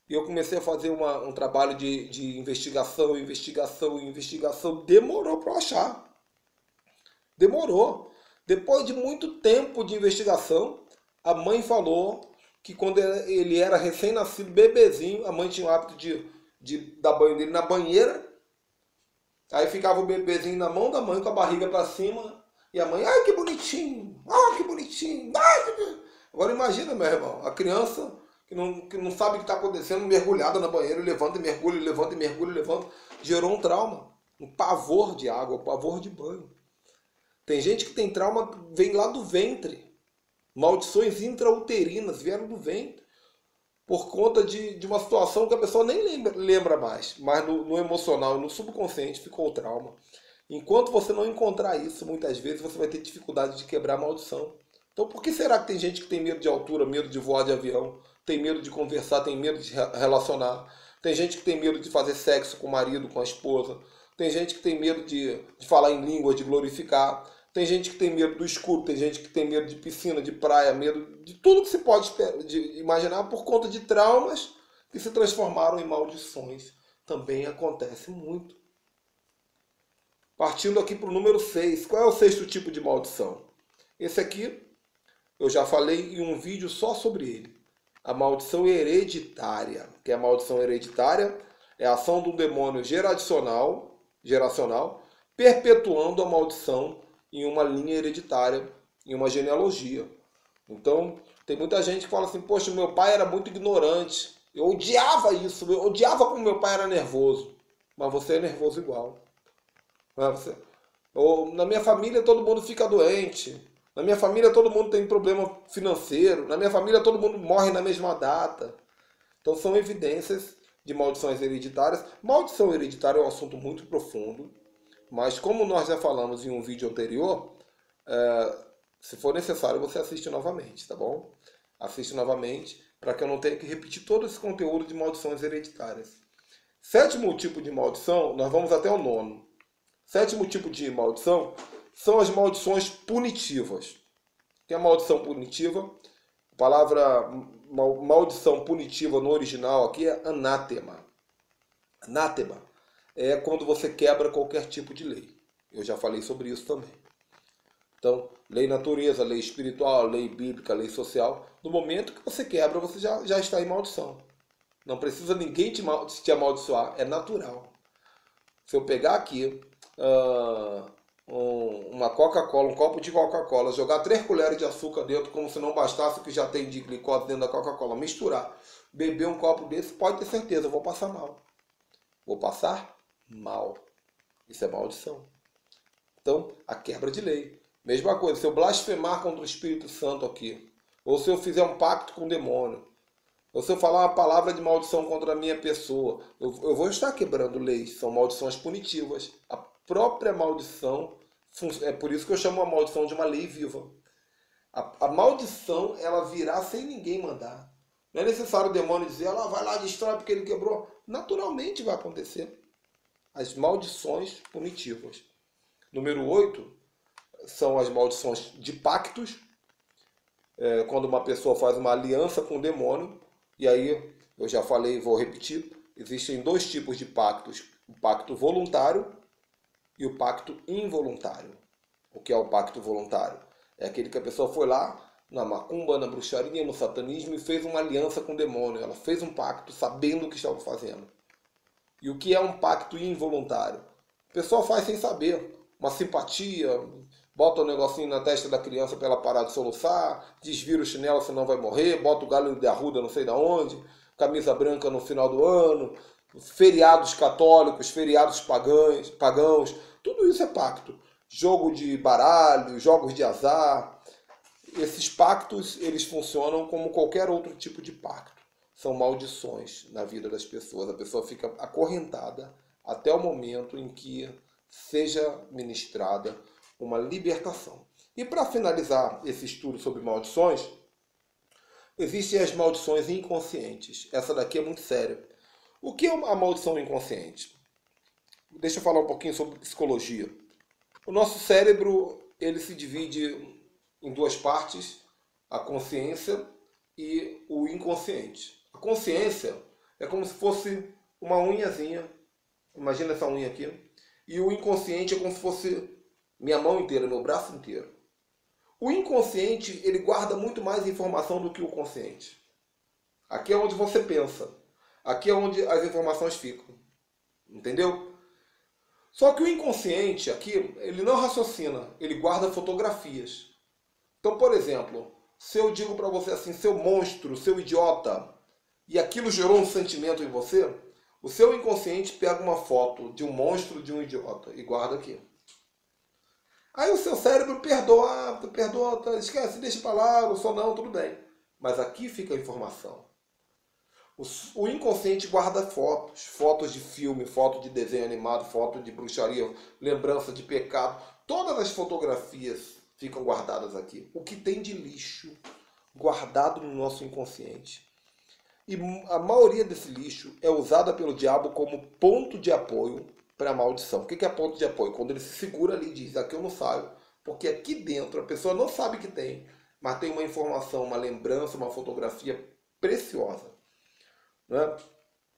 E eu comecei a fazer um trabalho de investigação. Demorou para eu achar. Demorou. Depois de muito tempo de investigação, a mãe falou que quando ele era recém-nascido, bebezinho, a mãe tinha o hábito de dar banho dele na banheira. Aí ficava o bebezinho na mão da mãe com a barriga para cima. E a mãe, ai que bonitinho, ai que bonitinho. Ai, que... Agora imagina, meu irmão, a criança... Que não sabe o que está acontecendo, mergulhada na banheira, levanta e mergulha, levanta e mergulha, levanta. Gerou um trauma, um pavor de água, um pavor de banho. Tem gente que tem trauma, vem lá do ventre. Maldições intrauterinas vieram do ventre. Por conta de uma situação que a pessoa nem lembra mais. Mas no emocional, no subconsciente ficou o trauma. Enquanto você não encontrar isso, muitas vezes você vai ter dificuldade de quebrar a maldição. Então por que será que tem gente que tem medo de altura, medo de voar de avião? Tem medo de conversar, tem medo de relacionar. Tem gente que tem medo de fazer sexo com o marido, com a esposa. Tem gente que tem medo de falar em línguas, de glorificar. Tem gente que tem medo do escuro, tem gente que tem medo de piscina, de praia, medo de tudo que se pode imaginar por conta de traumas que se transformaram em maldições. Também acontece muito. Partindo aqui para o número 6. Qual é o sexto tipo de maldição? Esse aqui eu já falei em um vídeo só sobre ele. A maldição hereditária. Que é a maldição hereditária é a ação do demônio geracional, perpetuando a maldição em uma linha hereditária, em uma genealogia. Então, tem muita gente que fala assim, poxa, meu pai era muito ignorante. Eu odiava isso, eu odiava como meu pai era nervoso. Mas você é nervoso igual. Ou, na minha família todo mundo fica doente. Na minha família todo mundo tem problema financeiro. Na minha família todo mundo morre na mesma data. Então são evidências de maldições hereditárias. Maldição hereditária é um assunto muito profundo. Mas como nós já falamos em um vídeo anterior, se for necessário você assiste novamente, tá bom? Assiste novamente para que eu não tenha que repetir todo esse conteúdo de maldições hereditárias. Sétimo tipo de maldição, nós vamos até o 9º. Sétimo tipo de maldição são as maldições punitivas. Tem a maldição punitiva, a palavra maldição punitiva no original aqui é anátema. Anátema é quando você quebra qualquer tipo de lei. Eu já falei sobre isso também. Então, lei natureza, lei espiritual, lei bíblica, lei social. No momento que você quebra, você já está em maldição. Não precisa ninguém te amaldiçoar, é natural. Se eu pegar aqui uma Coca-Cola, um copo de Coca-Cola, jogar 3 colheres de açúcar dentro, como se não bastasse o que já tem de glicose dentro da Coca-Cola, misturar, beber um copo desse, pode ter certeza, eu vou passar mal. Vou passar mal. Isso é maldição. Então, a quebra de lei. Mesma coisa, se eu blasfemar contra o Espírito Santo aqui, ou se eu fizer um pacto com o demônio, ou se eu falar uma palavra de maldição contra a minha pessoa, eu vou estar quebrando leis. São maldições punitivas. A própria maldição, é por isso que eu chamo a maldição de uma lei viva. A maldição, ela virá sem ninguém mandar. Não é necessário o demônio dizer, ela vai lá, destrói porque ele quebrou. Naturalmente vai acontecer. As maldições punitivas. Número 8 são as maldições de pactos. Quando uma pessoa faz uma aliança com o demônio. E aí, eu já falei e vou repetir, existem 2 tipos de pactos. O pacto voluntário e o pacto involuntário. O que é o pacto voluntário? É aquele que a pessoa foi lá na macumba, na bruxaria, no satanismo e fez uma aliança com o demônio. Ela fez um pacto sabendo o que estava fazendo. E o que é um pacto involuntário? A pessoa faz sem saber. Uma simpatia, bota um negocinho na testa da criança para ela parar de soluçar, desvira o chinelo senão vai morrer, bota o galho de arruda não sei da onde, camisa branca no final do ano, feriados católicos, feriados pagãos, tudo isso é pacto. Jogo de baralho, jogos de azar. Esses pactos, eles funcionam como qualquer outro tipo de pacto. São maldições na vida das pessoas. A pessoa fica acorrentada até o momento em que seja ministrada uma libertação. E para finalizar esse estudo sobre maldições, existem as maldições inconscientes. Essa daqui é muito séria. O que é a maldição inconsciente? Deixa eu falar um pouquinho sobre psicologia. O nosso cérebro, ele se divide em 2 partes, a consciência e o inconsciente. A consciência é como se fosse uma unhazinha, imagina essa unha aqui, e o inconsciente é como se fosse minha mão inteira, meu braço inteiro. O inconsciente, ele guarda muito mais informação do que o consciente. Aqui é onde você pensa. Aqui é onde as informações ficam. Entendeu? Só que o inconsciente aqui, ele não raciocina, ele guarda fotografias. Então, por exemplo, se eu digo para você assim, seu monstro, seu idiota, e aquilo gerou um sentimento em você, o seu inconsciente pega uma foto de um monstro, de um idiota, e guarda aqui. Aí o seu cérebro perdoa, esquece, deixa pra lá, não sou não, tudo bem. Mas aqui fica a informação. O inconsciente guarda fotos, fotos de filme, foto de desenho animado, foto de bruxaria, lembrança de pecado. Todas as fotografias ficam guardadas aqui. O que tem de lixo guardado no nosso inconsciente. E a maioria desse lixo é usada pelo diabo como ponto de apoio para a maldição. O que é ponto de apoio? Quando ele se segura ali e diz, aqui eu não saio. Porque aqui dentro a pessoa não sabe que tem, mas tem uma informação, uma lembrança, uma fotografia preciosa. Né?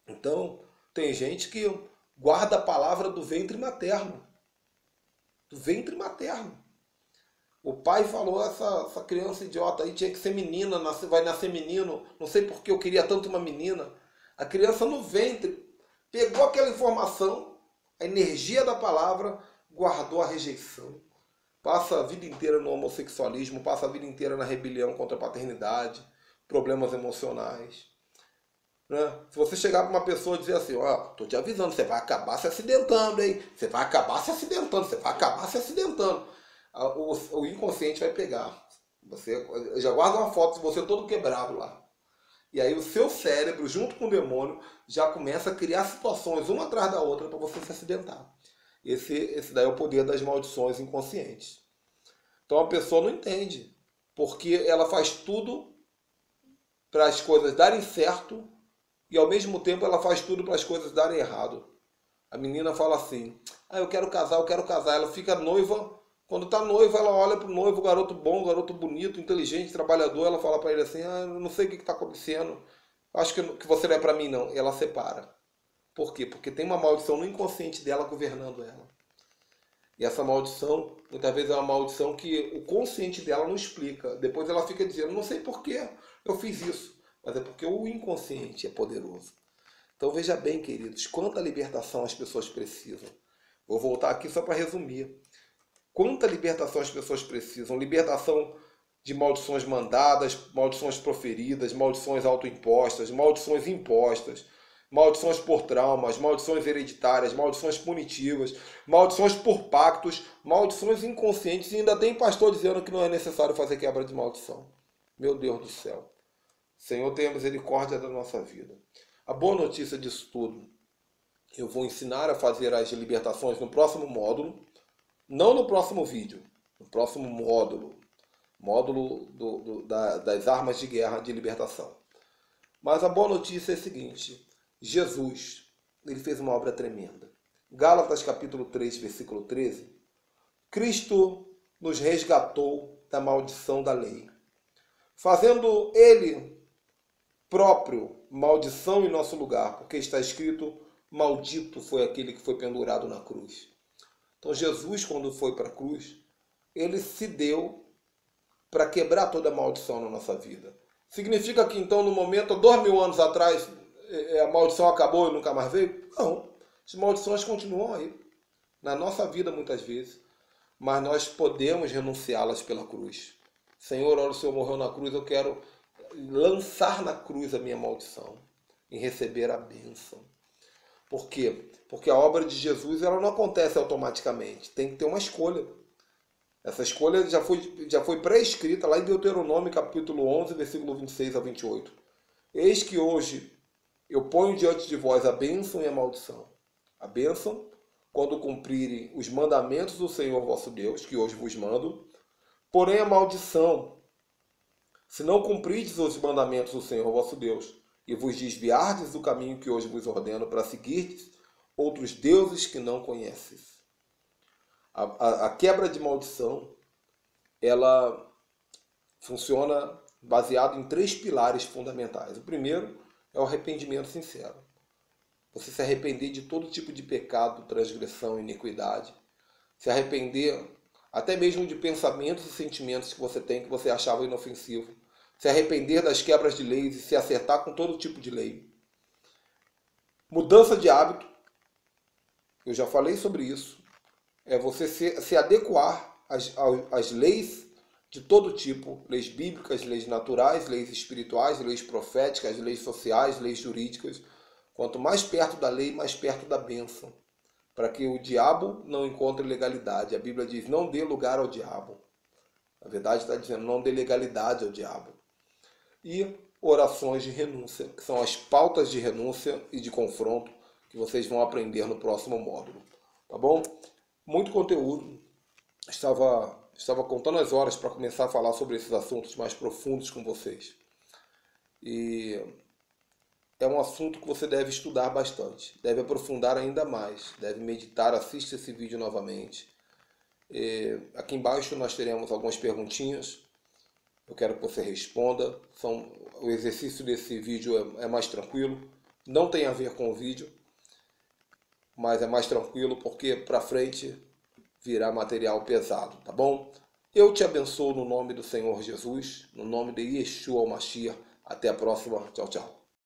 Então, tem gente que guarda a palavra do ventre materno. Do ventre materno. O pai falou, essa criança idiota aí tinha que ser menina, vai nascer menino. Não sei porque eu queria tanto uma menina. A criança no ventre pegou aquela informação, a energia da palavra, guardou a rejeição. Passa a vida inteira no homossexualismo, passa a vida inteira na rebelião contra a paternidade, problemas emocionais. Né? Se você chegar para uma pessoa e dizer assim, tô te avisando, você vai acabar se acidentando, hein? Você vai acabar se acidentando, você vai acabar se acidentando. O inconsciente vai pegar. Você já guarda uma foto de você todo quebrado lá. E aí o seu cérebro, junto com o demônio, já começa a criar situações uma atrás da outra para você se acidentar. Esse daí é o poder das maldições inconscientes. Então a pessoa não entende, porque ela faz tudo para as coisas darem certo e ao mesmo tempo ela faz tudo para as coisas darem errado. A menina fala assim, eu quero casar, eu quero casar. Ela fica noiva, quando está noiva ela olha para o noivo, garoto bom, garoto bonito, inteligente, trabalhador, ela fala para ele assim, eu não sei o que está acontecendo, acho que você não é para mim não. E ela separa. Por quê? Porque tem uma maldição no inconsciente dela governando ela. E essa maldição, muitas vezes é uma maldição que o consciente dela não explica. Depois ela fica dizendo, não sei por que eu fiz isso. Mas é porque o inconsciente é poderoso. Então veja bem, queridos, quanta libertação as pessoas precisam. Vou voltar aqui só para resumir. Quanta libertação as pessoas precisam? Libertação de maldições mandadas, maldições proferidas, maldições autoimpostas, maldições impostas, maldições por traumas, maldições hereditárias, maldições punitivas, maldições por pactos, maldições inconscientes, e ainda tem pastor dizendo que não é necessário fazer quebra de maldição. Meu Deus do céu. Senhor, tenha misericórdia da nossa vida. A boa notícia disso tudo, eu vou ensinar a fazer as libertações no próximo módulo, não no próximo vídeo, no próximo módulo das armas de guerra de libertação. Mas a boa notícia é a seguinte: Jesus, ele fez uma obra tremenda. Gálatas capítulo 3, versículo 13, Cristo nos resgatou da maldição da lei, fazendo ele próprio maldição em nosso lugar, porque está escrito: maldito foi aquele que foi pendurado na cruz. Então Jesus, quando foi para a cruz, ele se deu para quebrar toda a maldição na nossa vida. Significa que então, no momento, 2000 anos atrás, a maldição acabou e nunca mais veio? Não. As maldições continuam aí, na nossa vida muitas vezes, mas nós podemos renunciá-las pela cruz. Senhor, olha, o Senhor morreu na cruz, eu quero lançar na cruz a minha maldição e receber a bênção. Por quê? Porque a obra de Jesus ela não acontece automaticamente, tem que ter uma escolha. Essa escolha já foi pré-escrita lá em Deuteronômio capítulo 11, versículo 26 a 28. Eis que hoje eu ponho diante de vós a bênção e a maldição. A bênção, quando cumprirem os mandamentos do Senhor vosso Deus, que hoje vos mando. Porém a maldição, se não cumprirdes os mandamentos do Senhor vosso Deus, e vos desviardes do caminho que hoje vos ordeno para seguirdes outros deuses que não conheces. A quebra de maldição, ela funciona baseado em 3 pilares fundamentais. O primeiro é o arrependimento sincero. Você se arrepender de todo tipo de pecado, transgressão, iniquidade. Se arrepender até mesmo de pensamentos e sentimentos que você tem que você achava inofensivo. Se arrepender das quebras de leis e se acertar com todo tipo de lei. Mudança de hábito. Eu já falei sobre isso. É você se adequar às leis de todo tipo, leis bíblicas, leis naturais, leis espirituais, leis proféticas, leis sociais, leis jurídicas. Quanto mais perto da lei, mais perto da bênção. Para que o diabo não encontre legalidade. A Bíblia diz, não dê lugar ao diabo. Na verdade está dizendo, não dê legalidade ao diabo. E orações de renúncia, que são as pautas de renúncia e de confronto que vocês vão aprender no próximo módulo. Tá bom? Muito conteúdo. Estava contando as horas para começar a falar sobre esses assuntos mais profundos com vocês. E é um assunto que você deve estudar bastante, deve aprofundar ainda mais, deve meditar, assiste esse vídeo novamente. Aqui embaixo nós teremos algumas perguntinhas, eu quero que você responda. O exercício desse vídeo é mais tranquilo, não tem a ver com o vídeo, mas é mais tranquilo porque para frente virá material pesado, tá bom? Eu te abençoo no nome do Senhor Jesus, no nome de Yeshua o Mashiach. Até a próxima. Tchau, tchau.